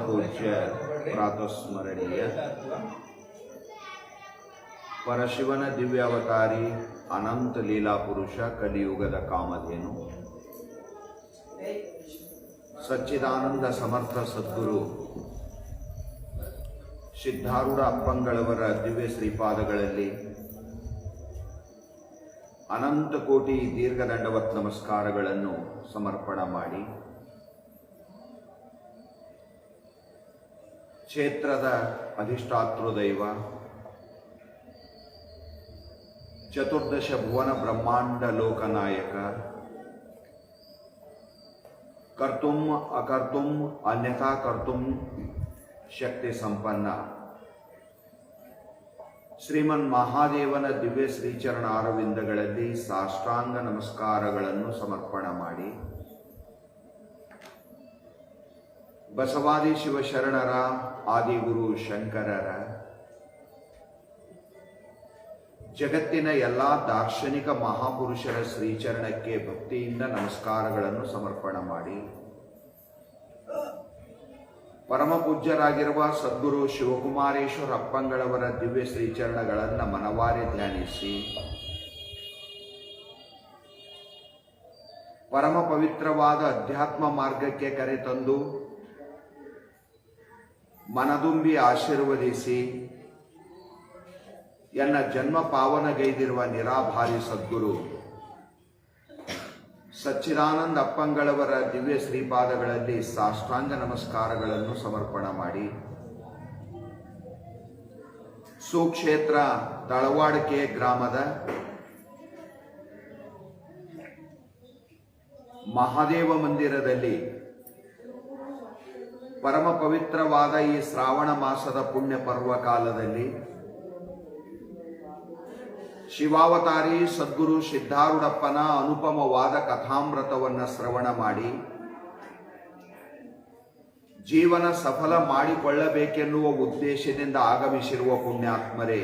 ಪೂಜ್ಯ ಪ್ರಾತಸ್ಮರಣೀಯ ಪರಶಿವನ ದಿವ್ಯಾವತಾರಿ ಅನಂತ ಲೀಲಾ ಪುರುಷ ಕಲಿಯುಗದ ಕಾಮಧೇನು ಸಚ್ಚಿದಾನಂದ ಸಮರ್ಥ ಸದ್ಗುರು ಸಿದ್ಧಾರೂಢ ಅಪ್ಪಂಗಳವರ ದಿವ್ಯ ಶ್ರೀಪಾದಗಳಲ್ಲಿ ಅನಂತ ಕೋಟಿ ದೀರ್ಘದಂಡವತ್ ನಮಸ್ಕಾರಗಳನ್ನು ಸಮರ್ಪಣ ಮಾಡಿ ಕ್ಷೇತ್ರದ ಅಧಿಷ್ಠಾತೃ ದೈವ ಚತುರ್ದಶ ಭುವನ ಬ್ರಹ್ಮಾಂಡ ಲೋಕನಾಯಕ ಕರ್ತುಂ ಅಕರ್ತುಂ ಅನ್ಯಥಾ ಕರ್ತುಂ ಶಕ್ತಿ ಸಂಪನ್ನ ಶ್ರೀಮನ್ ಮಹಾದೇವನ ದಿವ್ಯ ಶ್ರೀಚರಣ ಅರವಿಂದಗಳಲ್ಲಿ ಸಾಷ್ಟಾಂಗ ನಮಸ್ಕಾರಗಳನ್ನು ಸಮರ್ಪಣ ಮಾಡಿ ಬಸವಾದಿ ಶಿವಶರಣರ ಆದಿಗುರು ಶಂಕರರ ಜಗತ್ತಿನ ಎಲ್ಲ ದಾರ್ಶನಿಕ ಮಹಾಪುರುಷರ ಶ್ರೀಚರಣಕ್ಕೆ ಭಕ್ತಿಯಿಂದ ನಮಸ್ಕಾರಗಳನ್ನು ಸಮರ್ಪಣ ಮಾಡಿ ಪರಮ ಪೂಜ್ಯರಾಗಿರುವ ಸದ್ಗುರು ಶಿವಕುಮಾರೇಶ್ವರ ಅಪ್ಪಂಗಳವರ ದಿವ್ಯ ಶ್ರೀಚರಣಗಳನ್ನು ಮನವಾರೆ ಧ್ಯಾನಿಸಿ ಪರಮ ಪವಿತ್ರವಾದ ಅಧ್ಯಾತ್ಮ ಮಾರ್ಗಕ್ಕೆ ಕರೆತಂದು ಮನದುಂಬಿ ಆಶೀರ್ವದಿಸಿ ಎನ್ನ ಜನ್ಮ ಪಾವನಗೈದಿರುವ ನಿರಾಭಾರಿ ಸದ್ಗುರು ಸಚ್ಚಿದಾನಂದ ಅಪ್ಪಂಗಳವರ ದಿವ್ಯ ಶ್ರೀಪಾದಗಳಲ್ಲಿ ಸಾಷ್ಟಾಂಗ ನಮಸ್ಕಾರಗಳನ್ನು ಸಮರ್ಪಣ ಮಾಡಿ ಸುಕ್ಷೇತ್ರ ತಳವಾಡಿಕೆ ಗ್ರಾಮದ ಮಹಾದೇವ ಮಂದಿರದಲ್ಲಿ ಪರಮ ಪವಿತ್ರವಾದ ಈ ಶ್ರಾವಣ ಮಾಸದ ಪುಣ್ಯ ಪರ್ವ ಕಾಲದಲ್ಲಿ ಶಿವಾವತಾರಿ ಸದ್ಗುರು ಸಿದ್ಧಾರೂಢಪ್ಪನ ಅನುಪಮವಾದ ಕಥಾಮೃತವನ್ನು ಶ್ರವಣ ಮಾಡಿ ಜೀವನ ಸಫಲ ಮಾಡಿಕೊಳ್ಳಬೇಕೆನ್ನುವ ಉದ್ದೇಶದಿಂದ ಆಗಮಿಸಿರುವ ಪುಣ್ಯಾತ್ಮರೇ,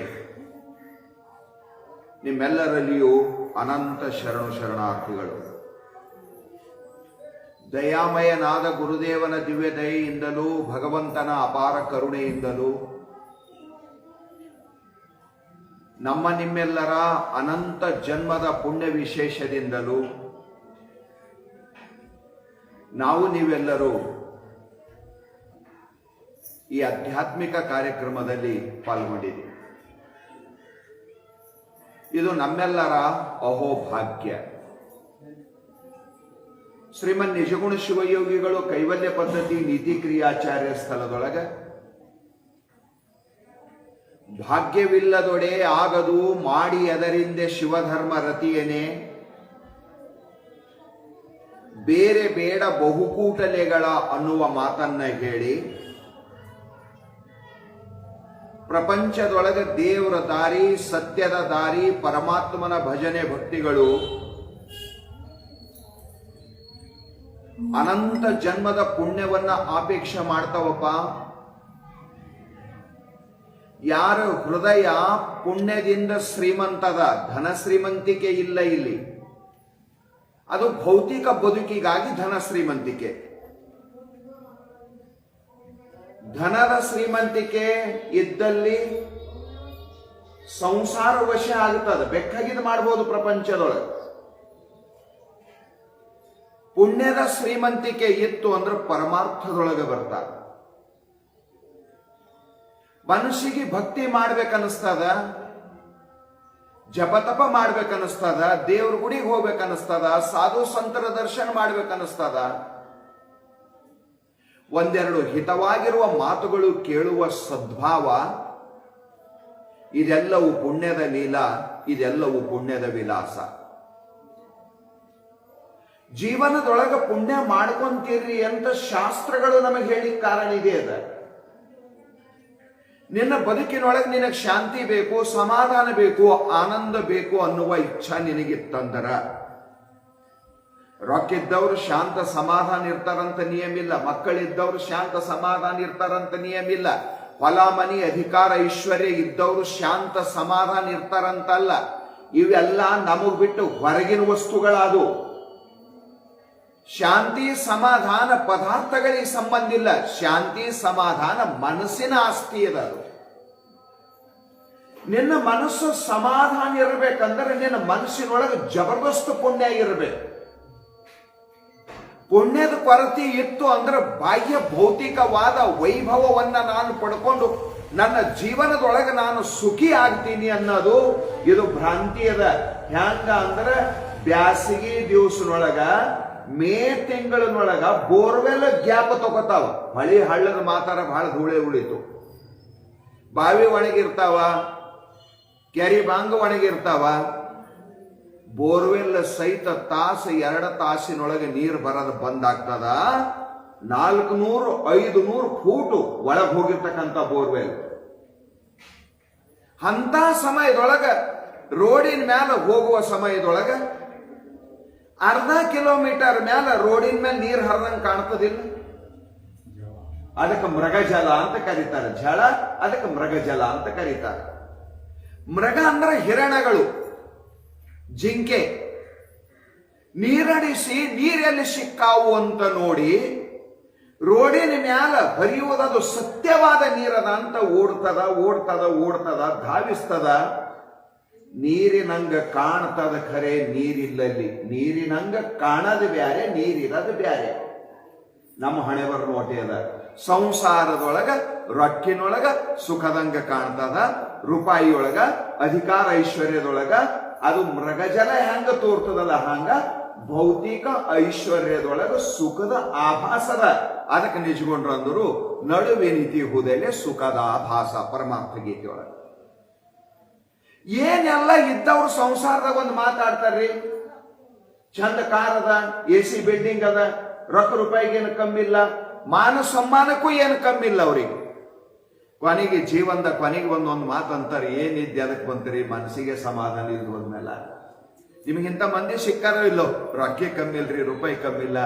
ನಿಮ್ಮೆಲ್ಲರಲ್ಲಿಯೂ ಅನಂತ ಶರಣಾರ್ಥಿಗಳು. ದಯಾಮಯನಾದ ಗುರುದೇವನ ದಿವ್ಯ ದಯೆಯಿಂದಲೂ ಭಗವಂತನ ಅಪಾರ ಕರುಣೆಯಿಂದಲೂ ನಮ್ಮ ನಿಮ್ಮೆಲ್ಲರ ಅನಂತ ಜನ್ಮದ ಪುಣ್ಯ ವಿಶೇಷದಿಂದಲೂ ನಾವು ನೀವೆಲ್ಲರೂ ಈ ಆಧ್ಯಾತ್ಮಿಕ ಕಾರ್ಯಕ್ರಮದಲ್ಲಿ ಪಾಲ್ಗೊಂಡಿದ್ದೀವಿ. ಇದು ನಮ್ಮೆಲ್ಲರ ಅಹೋಭಾಗ್ಯ. ಶ್ರೀಮನ್ ನಿಜಗುಣ ಶಿವಯೋಗಿಗಳು ಕೈವಲ್ಯ ಪದ್ಧತಿ ನೀತಿ ಕ್ರಿಯಾಚಾರ್ಯ ಸ್ಥಳದೊಳಗೆ ಭಾಗ್ಯವಿಲ್ಲದೊಡೆ ಆಗದು ಮಾಡಿ ಅದರಿಂದೆ ಶಿವಧರ್ಮ ರತಿಯೇನೆ ಬೇರೆ ಬೇಡ ಬಹುಕೂಟಲೆಗಳ ಅನ್ನುವ ಮಾತನ್ನ ಹೇಳಿ ಪ್ರಪಂಚದೊಳಗೆ ದೇವರ ದಾರಿ, ಸತ್ಯದ ದಾರಿ, ಪರಮಾತ್ಮನ ಭಜನೆ ಭಕ್ತಿಗಳು ಅನಂತ ಜನ್ಮದ ಪುಣ್ಯವನ್ನ ಅಪೇಕ್ಷೆ ಮಾಡ್ತಾವಪ್ಪ. ಯಾರ ಹೃದಯ ಪುಣ್ಯದಿಂದ ಶ್ರೀಮಂತದ, ಧನ ಶ್ರೀಮಂತಿಕೆ ಇಲ್ಲ ಇಲ್ಲಿ, ಅದು ಭೌತಿಕ ಬದುಕಿಗಾಗಿ ಧನ ಶ್ರೀಮಂತಿಕೆ. ಧನದ ಶ್ರೀಮಂತಿಕೆ ಇದ್ದಲ್ಲಿ ಸಂಸಾರ ವಶ ಆಗುತ್ತದೆ, ಬೇಕಾಗಿದ್ದು ಮಾಡಬಹುದು ಪ್ರಪಂಚದೊಳಗೆ. ಪುಣ್ಯದ ಶ್ರೀಮಂತಿಕೆ ಇತ್ತು ಅಂದ್ರೆ ಪರಮಾರ್ಥದೊಳಗೆ ಬರ್ತಾರೆ. ಮನುಷ್ಯಗೆ ಭಕ್ತಿ ಮಾಡ್ಬೇಕನ್ನಿಸ್ತದ, ಜಪತಪ ಮಾಡ್ಬೇಕನ್ನಿಸ್ತದ, ದೇವ್ರ ಗುಡಿಗೆ ಹೋಗ್ಬೇಕನ್ನಿಸ್ತದ, ಸಾಧು ಸಂತರ ದರ್ಶನ ಮಾಡ್ಬೇಕನ್ನಿಸ್ತದ, ಒಂದೆರಡು ಹಿತವಾಗಿರುವ ಮಾತುಗಳು ಕೇಳುವ ಸದ್ಭಾವ, ಇದೆಲ್ಲವೂ ಪುಣ್ಯದ ಲೀಲಾ, ಇದೆಲ್ಲವೂ ಪುಣ್ಯದ ವಿಲಾಸ. ಜೀವನದೊಳಗೆ ಪುಣ್ಯ ಮಾಡ್ಕೊಂತೀರ್ರಿ ಅಂತ ಶಾಸ್ತ್ರಗಳು ನಮಗೆ ಹೇಳಿ ಕಾರಣ ಇದೆ. ಅದ ನಿನ್ನ ಬದುಕಿನೊಳಗೆ ನಿನಗೆ ಶಾಂತಿ ಬೇಕು, ಸಮಾಧಾನ ಬೇಕು, ಆನಂದ ಬೇಕು ಅನ್ನುವ ಇಚ್ಛಾ ನಿನಗಿತ್ತಂದರ ರೊಕ್ಕಿದ್ದವ್ರು ಶಾಂತ ಸಮಾಧಾನ ಇರ್ತಾರಂತ ನಿಯಮಿಲ್ಲ, ಮಕ್ಕಳಿದ್ದವ್ರು ಶಾಂತ ಸಮಾಧಾನ ಇರ್ತಾರಂತ ನಿಯಮಿಲ್ಲ, ಹೊಲ ಮನಿ ಅಧಿಕಾರ ಐಶ್ವರ್ಯ ಇದ್ದವರು ಶಾಂತ ಸಮಾಧಾನ ಇರ್ತಾರಂತಲ್ಲ. ಇವೆಲ್ಲ ನಮಗ್ ಬಿಟ್ಟು ಹೊರಗಿನ ವಸ್ತುಗಳಾದು. ಶಾಂತಿ ಸಮಾಧಾನ ಪದಾರ್ಥಗಳಿಗೆ ಸಂಬಂಧ ಇಲ್ಲ. ಶಾಂತಿ ಸಮಾಧಾನ ಮನಸ್ಸಿನ ಆಸ್ತಿ ಅದ. ಅದು ನಿನ್ನ ಮನಸ್ಸು ಸಮಾಧಾನ ಇರಬೇಕಂದ್ರೆ ನಿನ್ನ ಮನಸ್ಸಿನೊಳಗೆ ಜಬರ್ದಸ್ತ್ ಪುಣ್ಯ ಇರಬೇಕು. ಪುಣ್ಯದ ಕೊರತೆ ಇತ್ತು ಅಂದ್ರೆ ಬಾಹ್ಯ ಭೌತಿಕವಾದ ವೈಭವವನ್ನ ನಾನು ಪಡ್ಕೊಂಡು ನನ್ನ ಜೀವನದೊಳಗೆ ನಾನು ಸುಖಿ ಆಗ್ತೀನಿ ಅನ್ನೋದು ಇದು ಭ್ರಾಂತಿ ಅದ. ಹ್ಯಾಂಗ ಅಂದ್ರೆ ಬ್ಯಾಸಿಗೆ ದಿವಸನೊಳಗ ಮೇ ತಿಂಗಳಿನೊಳಗ ಬೋರ್ವೆಲ್ ಗ್ಯಾಪ್ ತಗೋತಾವ. ಮಳಿ ಹಳ್ಳದ ಮಾತಾರ ಬಹಳ ಧೂಳೆ ಉಳಿತು. ಬಾವಿ ಒಣಗಿರ್ತಾವ, ಕೆರಿ ಬಾಂಗ ಒಣಗಿರ್ತಾವ. ಬೋರ್ವೆಲ್ ಸಹಿತ ತಾಸು 2 ತಾಸಿನೊಳಗೆ ನೀರು ಬರೋದು ಬಂದಾಗ್ತದ. 400-500 ಫೂಟು ಒಳಗೆ ಹೋಗಿರ್ತಕ್ಕಂಥ ಬೋರ್ವೆಲ್. ಅಂತ ಸಮಯದೊಳಗ ರೋಡಿನ ಮ್ಯಾಲ ಹೋಗುವ ಸಮಯದೊಳಗ ಅರ್ಧ ಕಿಲೋಮೀಟರ್ ಮ್ಯಾಲ ರೋಡಿನ ಮೇಲೆ ನೀರು ಹರಿದಂಗೆ ಕಾಣ್ತದಿಲ್ಲ. ಅದಕ್ಕೆ ಮೃಗಜಲ ಅಂತ ಕರೀತಾರೆ. ಜಳ ಅದಕ್ಕೆ ಮೃಗಜಲ ಅಂತ ಕರೀತಾರೆ. ಮೃಗ ಅಂದ್ರೆ ಹಿರಣಗಳು, ಜಿಂಕೆ. ನೀರಡಿಸಿ ನೀರೆಲ್ಲಿ ಸಿಕ್ಕಾವು ಅಂತ ನೋಡಿ ರೋಡಿನ ಮ್ಯಾಲ ಹರಿಯುವುದದು ಸತ್ಯವಾದ ನೀರದ ಅಂತ ಓಡ್ತದ ಧಾವಿಸ್ತದ. ನೀರಿನಂಗ ಕಾಣ್ತದ ಖರೆ ನೀರಿಲ್ಲಲ್ಲಿ. ನೀರಿನಂಗ ಕಾಣದು ಬ್ಯಾರೆ, ನೀರಿರೋದು ಬ್ಯಾರೆ. ನಮ್ಮ ಹಣೆ ಬರ ನೋಟೆ ಅದ. ಸಂಸಾರದೊಳಗ ರೊಕ್ಕಿನೊಳಗ ಸುಖದಂಗ ಕಾಣ್ತದ, ರೂಪಾಯಿಯೊಳಗ ಅಧಿಕಾರ ಐಶ್ವರ್ಯದೊಳಗ ಅದು ಮೃಗಜಲ ಹೆಂಗ ತೋರ್ತದಲ್ಲ ಹಂಗ ಭೌತಿಕ ಐಶ್ವರ್ಯದೊಳಗ ಸುಖದ ಆಭಾಸದ. ಅದಕ್ಕೆ ನಿಜಗೊಂಡ್ರು ಅಂದರು ನಡುವೆ ನಿಧಿ ಹುದೆಲೆ ಸುಖದ ಆಭಾಸ. ಪರಮಾರ್ಥ ಗೀತೆಯೊಳಗ ಏನೆಲ್ಲ ಇದ್ದವ್ರು ಸಂಸಾರದಾಗ ಒಂದು ಮಾತಾಡ್ತಾರ್ರಿ. ಚಂದ ಕಾರ್ ಅದ, AC ಬಿಲ್ಡಿಂಗ್ ಅದ, ರೊಕ್ಕ ರೂಪಾಯಿಗೆ ಏನು ಕಮ್ಮಿಲ್ಲ, ಮಾನ ಸಮ್ಮಾನಕ್ಕೂ ಏನು ಕಮ್ಮಿಲ್ಲ ಅವರಿಗೆ. ಕೊನೆಗೆ ಜೀವನದ ಕೊನೆಗೆ ಒಂದೊಂದು ಮಾತು ಅಂತಾರೆ, ಏನಿದ್ದೆ ಅದಕ್ಕೆ ಬಂತೀರಿ, ಮನಸ್ಸಿಗೆ ಸಮಾಧಾನ ಇಲ್ದು ಹೋದ್ಮೇಲೆ. ನಿಮಗಿಂತ ಮಂದಿ ಸಿಕ್ಕಾರೋ ಇಲ್ಲೋ, ರೊಕ್ಕ ಕಮ್ಮಿ ಇಲ್ರಿ, ರೂಪಾಯಿ ಕಮ್ಮಿಲ್ಲ.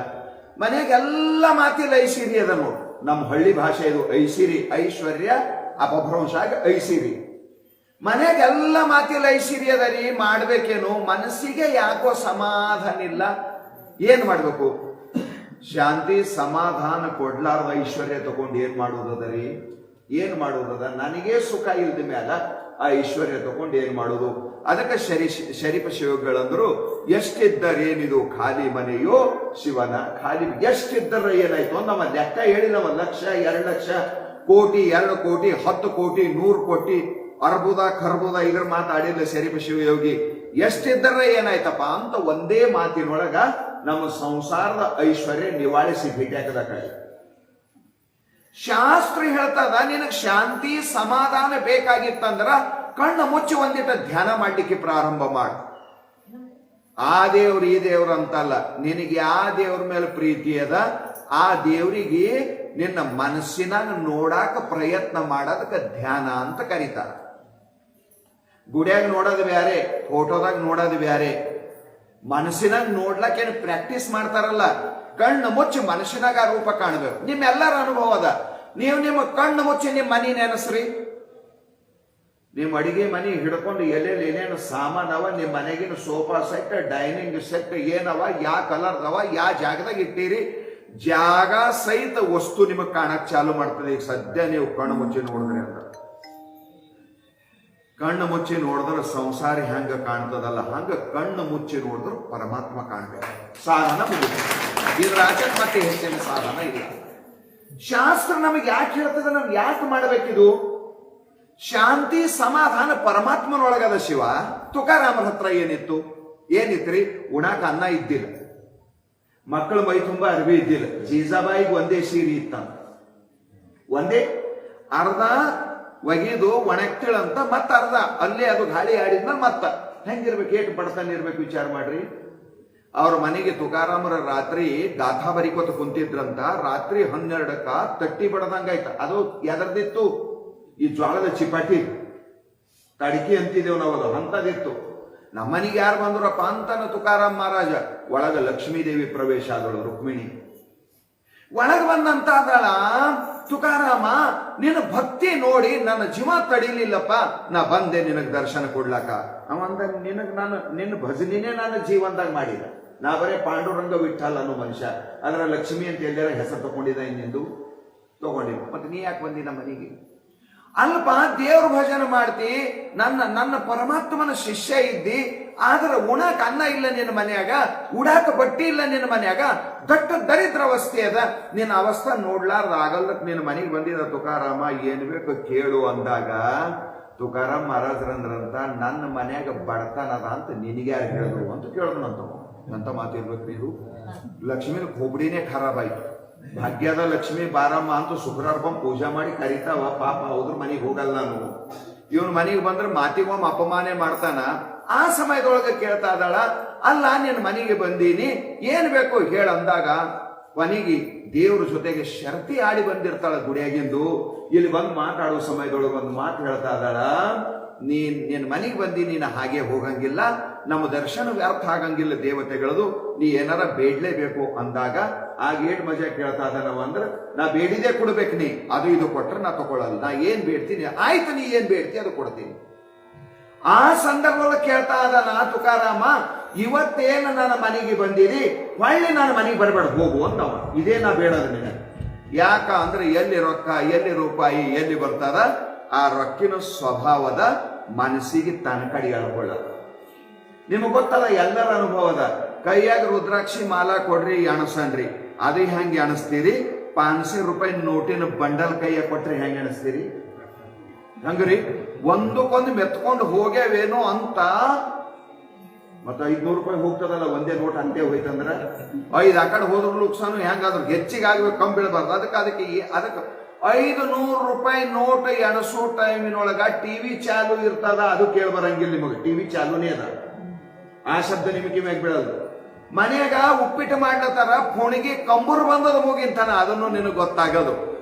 ಮನೆಗೆಲ್ಲ ಮಾತಿಲ್ಲ ಐಸಿರಿ ಅದ ನೋಡು. ನಮ್ಮ ಹಳ್ಳಿ ಭಾಷೆ ಇದು ಐಸಿರಿ. ಐಶ್ವರ್ಯ ಅಪಭ್ರಂಶ ಆಗಿ ಐಸಿರಿ. ಮನೆಗೆಲ್ಲ ಮಾತಿಲ್ಲ ಐಸಿರಿ ಅದ ರೀ. ಮಾಡ್ಬೇಕೇನು, ಮನಸ್ಸಿಗೆ ಯಾಕೋ ಸಮಾಧಾನ ಇಲ್ಲ. ಏನ್ ಮಾಡ್ಬೇಕು? ಶಾಂತಿ ಸಮಾಧಾನ ಕೊಡ್ಲಾರ್ದ ಐಶ್ವರ್ಯ ತಗೊಂಡು ಏನ್ ಮಾಡುವುದದ ರೀ? ಏನ್ ಮಾಡುವುದದ? ನನಗೇ ಸುಖ ಇಲ್ದ ಮೇಲೆ ಆ ಐಶ್ವರ್ಯ ತಗೊಂಡು ಏನ್ ಮಾಡುದು? ಅದಕ್ಕೆ ಶರೀಫ ಶಿವಗಳಂದ್ರು, ಎಷ್ಟಿದ್ದರೇನಿದು ಖಾಲಿ ಮನೆಯೋ ಶಿವನ ಖಾಲಿ. ಎಷ್ಟಿದ್ದರ ಏನಾಯ್ತು ನಮ್ಮ ಲೆಕ್ಕ ಹೇಳಿ. ನಮ್ಮ 1 ಲಕ್ಷ 2 ಲಕ್ಷ ಕೋಟಿ 2 ಕೋಟಿ 10 ಕೋಟಿ 100 ಕೋಟಿ ಅರ್ಬುದ ಕರ್ಬುದ ಇದ್ರ ಮಾತಾಡಿಲ್ಲ ಶರೀಫ ಶಿವಯೋಗಿ. ಎಷ್ಟಿದ್ದರ ಏನಾಯ್ತಪ್ಪ ಅಂತ ಒಂದೇ ಮಾತಿನೊಳಗ ನಮ್ಮ ಸಂಸಾರದ ಐಶ್ವರ್ಯ ನಿವಾಳಿಸಿ ಭೇಟಿಯಾಗದ ಕಡೆ. ಶಾಸ್ತ್ರ ಹೇಳ್ತದ, ನಿನಗೆ ಶಾಂತಿ ಸಮಾಧಾನ ಬೇಕಾಗಿತ್ತಂದ್ರ ಕಣ್ಣು ಮುಚ್ಚಿ ಒಂದಿಟ ಧ್ಯಾನ ಮಾಡ್ಲಿಕ್ಕೆ ಪ್ರಾರಂಭ ಮಾಡು. ಆ ದೇವ್ರು ಈ ದೇವ್ರು ಅಂತಲ್ಲ, ನಿನಗೆ ಯಾವ ದೇವ್ರ ಮೇಲೆ ಪ್ರೀತಿ ಅದ ಆ ದೇವ್ರಿಗೆ ನಿನ್ನ ಮನಸ್ಸಿನಾಗ ನೋಡಾಕ ಪ್ರಯತ್ನ ಮಾಡೋದಕ್ಕೆ ಧ್ಯಾನ ಅಂತ ಕರೀತಾರ. ಗುಡಿಯಾಗ ನೋಡೋದು ಬ್ಯಾರೆ, ಫೋಟೋದಾಗ ನೋಡೋದು ಬ್ಯಾರೆ. ಮನಸ್ಸಿನಾಗ ನೋಡ್ಲಕ್ಕ ಏನು ಪ್ರಾಕ್ಟೀಸ್ ಮಾಡ್ತಾರಲ್ಲ, ಕಣ್ಣು ಮುಚ್ಚಿ ಮನಸ್ಸಿನಾಗ ಆ ರೂಪ ಕಾಣಬೇಕು. ನಿಮ್ಮೆಲ್ಲರ ಅನುಭವ ಅದ. ನೀವು ನಿಮ್ಮ ಕಣ್ಣು ಮುಚ್ಚಿ ನಿಮ್ಮ ಮನಿ ನೆನಸ್ರಿ. ನಿಮ್ಮ ಅಡಿಗೆ ಮನಿ ಹಿಡ್ಕೊಂಡು ಎಲ್ಲೆಲ್ಲಿ ಏನೇನು ಸಾಮಾನವ, ನಿಮ್ಮ ಮನೆಗಿನ ಸೋಫಾ ಸೆಟ್, ಡೈನಿಂಗ್ ಸೆಟ್ ಏನವ, ಯಾ ಕಲರ್ದವ, ಯಾ ಜಾಗದಾಗ ಇಟ್ಟಿರಿ, ಜಾಗ ಸಹಿತ ವಸ್ತು ನಿಮಗೆ ಕಾಣಕ್ ಚಾಲು ಮಾಡ್ತದೆ. ಈಗ ಸದ್ಯ ನೀವು ಕಣ್ಣು ಮುಚ್ಚಿ ನೋಡಿದ್ರಿ ಅಂತ. ಕಣ್ಣು ಮುಚ್ಚಿ ನೋಡಿದ್ರೆ ಸಂಸಾರ ಹೆಂಗ ಕಾಣ್ತದಲ್ಲ ಹಂಗ ಕಣ್ಣು ಮುಚ್ಚಿ ನೋಡಿದ್ರು ಪರಮಾತ್ಮ ಕಾಣ್ಬೇಕು. ಸಾಧನ ಮುಗಿದ. ಇದ್ರ ಆಚೆ ಮತ್ತೆ ಹೆಚ್ಚಿನ ಸಾಧನ ಇಲ್ಲ. ಶಾಸ್ತ್ರ ನಮಗೆ ಯಾಕೆ ಹೇಳ್ತದೆ, ನಾವು ಯಾಕೆ ಮಾಡಬೇಕಿದು? ಶಾಂತಿ ಸಮಾಧಾನ ಪರಮಾತ್ಮನೊಳಗದ ಶಿವ. ತುಕಾರಾಮರ ಹತ್ರ ಏನಿತ್ರಿ? ಉಣಾಕ ಅನ್ನ ಇದ್ದಿಲ್ಲ, ಮಕ್ಕಳು ಮೈ ತುಂಬಾ ಅರಿವಿ ಇದ್ದಿಲ್ಲ. ಜೀಜಾಬಾಯಿಗೆ ಒಂದೇ ಸೀರೆ ಇತ್ತಂತ, ಒಂದೇ ಅರ್ಧ ಒಗಿದು ಒಣಗ್ತಿಳಂತ, ಮತ್ತ ಅರ್ಧ ಅಲ್ಲೇ ಅದು ಗಾಳಿ ಆಡಿದ್ಮೇಲೆ ಮತ್ತ ಹೆಂಗಿರ್ಬೇಕು, ಏಟು ಬಡತನ ಇರ್ಬೇಕು ವಿಚಾರ ಮಾಡ್ರಿ. ಅವ್ರ ಮನೆಗೆ ತುಕಾರಾಮರ ರಾತ್ರಿ ಗಾಥಾ ಬರಿಕೋತ ಕುಂತಿದ್ರಂತ. ರಾತ್ರಿ 12ಕ್ಕ ತಟ್ಟಿ ಬಡದಂಗಾಯ್ತ. ಅದು ಎದರ್ದಿತ್ತು? ಈ ಜ್ವಾಳದ ಚಿಪಾಟಿ ತಡಿಕೆ ಅಂತಿದ್ದೇವ್ ನಾವದು, ಅಂತದಿತ್ತು. ನಮ್ಮನಿಗೆ ಯಾರು ಬಂದ್ರಪ್ಪ ಅಂತಾನ ತುಕಾರಾಮ್ ಮಹಾರಾಜ. ಒಳಗ ಲಕ್ಷ್ಮೀದೇವಿ ಪ್ರವೇಶ ಆದಳು, ರುಕ್ಮಿಣಿ ಒಳಗ ಬಂದಂತ ಆದಳ. ತುಕಾರಾಮ, ನಿನ್ನ ಭಕ್ತಿ ನೋಡಿ ನನ್ನ ಜೀವ ತಡಿಲಿಲ್ಲಪ್ಪ, ನಾ ಬಂದೆ ನಿನಗ್ ದರ್ಶನ ಕೊಡ್ಲಾಕ. ಅವಂದ, ನಿನ್ನ ಭಜನಿನೇ ನನ್ನ ಜೀವನದಾಗ ಮಾಡಿದ. ನಾ ಬರೇ ಪಾಂಡುರಂಗ ವಿಠಲ್ ಅನ್ನೋ ಮನುಷ್ಯ, ಅದರ ಲಕ್ಷ್ಮಿ ಅಂತ ಎಲ್ಲಾರ ಹೆಸರು ತಗೊಂಡಿದ್ದ ಇನ್ನೆಂದು ತಗೊಂಡಿಲ್ಲ. ಮತ್ತೆ ನೀ ಯಾಕೆ ಬಂದಿ ನಮ್ಮ ಮನೆಗೆ? ಅಲ್ಪ ದೇವ್ರ ಭಜನೆ ಮಾಡ್ತಿ, ನನ್ನ ಪರಮಾತ್ಮನ ಶಿಷ್ಯ ಇದ್ದಿ, ಆದ್ರೆ ಉಣಾಕ ಅನ್ನ ಇಲ್ಲ ನಿನ್ನ ಮನ್ಯಾಗ, ಉಡಾಕ ಬಟ್ಟಿ ಇಲ್ಲ ನಿನ್ನ ಮನ್ಯಾಗ, ದಟ್ಟ ದರಿದ್ರ ಅವಸ್ಥೆ ಅದ. ನಿನ್ನ ಅವಸ್ಥೆ ನೋಡ್ಲಾರ್ದ ಆಗಲ್ಲಕ್ ನಿನ್ನ ಮನೆಗೆ ಬಂದಿದ ತುಕಾರಾಮ, ಏನ್ ಬೇಕು ಕೇಳು ಅಂದಾಗ ತುಕಾರಾಮ್ ಮಹಾರಾಜರಂದ್ರಂತ, ನನ್ನ ಮನ್ಯಾಗ ಬಡತನ ಅದ ಅಂತ ನಿನಗೆ ಯಾರು ಹೇಳಿದ್ರು ಅಂತ ಕೇಳಿದ್ನಂತ. ಎಂತ ಮಾತಿರ್ಬೇಕ್ರಿ ಇದು? ಲಕ್ಷ್ಮೀನ ಹೋಬಡಿನೇ ಖರಾಬ್ ಆಯ್ತು. ಭಾಗ್ಯದ ಲಕ್ಷ್ಮಿ ಬಾರಮ್ಮ ಅಂತ ಶುಕ್ರವಾರ ಬಂದು ಪೂಜೆ ಮಾಡಿ ಕರಿತಾವ, ಪಾಪ ಹೌದ್ರ ಮನೆಗೆ ಹೋಗಲ್ಲ ನಾನು. ಇವನ್ ಮನೆಗೆ ಬಂದ್ರೆ ಮಾತಿಗೊಮ್ಮ ಅಪಮಾನ ಮಾಡ್ತಾನ. ಆ ಸಮಯದೊಳಗೆ ಕೇಳ್ತಾ ಇದ್ದಾಳ, ಅಲ್ಲ ನಿನ್ನ ಮನೆಗೆ ಬಂದೀನಿ, ಏನ್ ಬೇಕು ಹೇಳಂದಾಗ ಕೊನೆಗೆ ದೇವ್ರ ಜೊತೆಗೆ ಶರ್ತಿ ಆಡಿ ಬಂದಿರ್ತಾಳ ಗುಡಿಯಾಗಿಂದು. ಇಲ್ಲಿ ಬಂದು ಮಾತಾಡುವ ಸಮಯದೊಳಗೆ ಒಂದು ಮಾತು ಹೇಳ್ತಾ ಇದ್ದಾಳ, ನಿನ್ನ ಮನೆಗೆ ಬಂದಿ, ನೀನು ಹಾಗೆ ಹೋಗಂಗಿಲ್ಲ, ನಮ್ಮ ದರ್ಶನ ವ್ಯರ್ಥ ಆಗಂಗಿಲ್ಲ ದೇವತೆಗಳದು, ನೀ ಏನಾರ ಬೇಡ್ಲೇಬೇಕು ಅಂದಾಗ ಆಗ ಏಟ್ ಮಜಾ ಕೇಳ್ತಾ ಇದ್ದಾನವ ಅಂದ್ರೆ, ನಾ ಬೇಡಿದೆ ಕೊಡ್ಬೇಕು, ನೀ ಅದು ಇದು ಕೊಟ್ರೆ ನಾ ತಗೊಳ್ಳಲ್ಲ, ನಾ ಏನ್ ಬೇಡ್ತೀನಿ ಆಯ್ತು, ನೀ ಏನ್ ಬೇಡ್ತಿ ಅದು ಕೊಡ್ತೀನಿ. ಆ ಸಂದರ್ಭದೊಳಗೆ ಕೇಳ್ತಾ ಇದ್ದಾನ ತುಕಾರಾಮ, ಇವತ್ತೇನು ನನ್ನ ಮನೆಗೆ ಬಂದಿರಿ, ಹೊಳ್ಳಿ ನನ್ನ ಮನೆಗೆ ಬರಬೇಡ ಹೋಗು ಅಂತವ. ಇದೇ ನಾ ಬೇಡದ ನಿನ್ನ. ಯಾಕ ಅಂದ್ರೆ ಎಲ್ಲಿ ರೊಕ್ಕ, ಎಲ್ಲಿ ರೂಪಾಯಿ, ಎಲ್ಲಿ ಬರ್ತಾರ ಆ ರೊಕ್ಕಿನ ಸ್ವಭಾವದ ಮನಸ್ಸಿಗೆ ತನ್ನ ಕಡೆ ಎಳ್ಕೊಳ್ಳೋದು. ನಿಮಗೆ ಗೊತ್ತಲ್ಲ, ಎಲ್ಲರ ಅನುಭವದ. ಕೈಯಾಗ ರುದ್ರಾಕ್ಷಿ ಮಾಲಾ ಕೊಡ್ರಿ ಎಣಸನ್ರಿ, ಅದು ಹೆಂಗೆ ಎಣಿಸ್ತೀರಿ? 500 ರೂಪಾಯಿ ನೋಟಿನ ಬಂಡಲ್ ಕೈಯಾಗ ಕೊಟ್ರಿ ಹೆಂಗೆ ಎಣಿಸ್ತೀರಿ? ಹಂಗ್ರಿ ಒಂದಕ್ಕೊಂದು ಮೆತ್ಕೊಂಡು ಹೋಗ್ಯಾವೇನೋ ಅಂತ. ಮತ್ತ 500 ರೂಪಾಯಿ ಹೋಗ್ತದಲ್ಲ ಒಂದೇ ನೋಟ್ ಅಂತೆ ಹೋಯ್ತಂದ್ರ, 5 ಆ ಕಡೆ ಹೋದ್ರು ಲುಕ್ಸಾನು, ಹೆಂಗಾದ್ರು ಹೆಚ್ಚಿಗೆ ಆಗ್ಬೇಕು, ಕಮ್ಮಿ ಬೀಳಬಾರ್ದು. ಅದಕ್ಕೆ 500 ರೂಪಾಯಿ ನೋಟ್ ಎಣಸೋ ಟೈಮಿನೊಳಗ ಟಿವಿ ಚಾಲು ಇರ್ತದ, ಅದು ಕೇಳಿ ಬರಂಗಿಲ್ಲ ನಿಮಗೆ. ಟಿವಿ ಚಾಲುನೇ ಅದ, ಆ ಶಬ್ದ ನಿಮಗೆ ಮ್ಯಾಗ ಬೀಳದು. ಮನೆಯಾಗ ಉಪ್ಪಿಟ್ಟು ಮಾಡ್ಲತ್ತಾರ, ಫೋಣಿಗೆ ಕಂಬೂರು ಬಂದದ ಮುಗಿಂತಾನ, ಅದನ್ನು ನಿನಗೆ ಗೊತ್ತಾಗದು.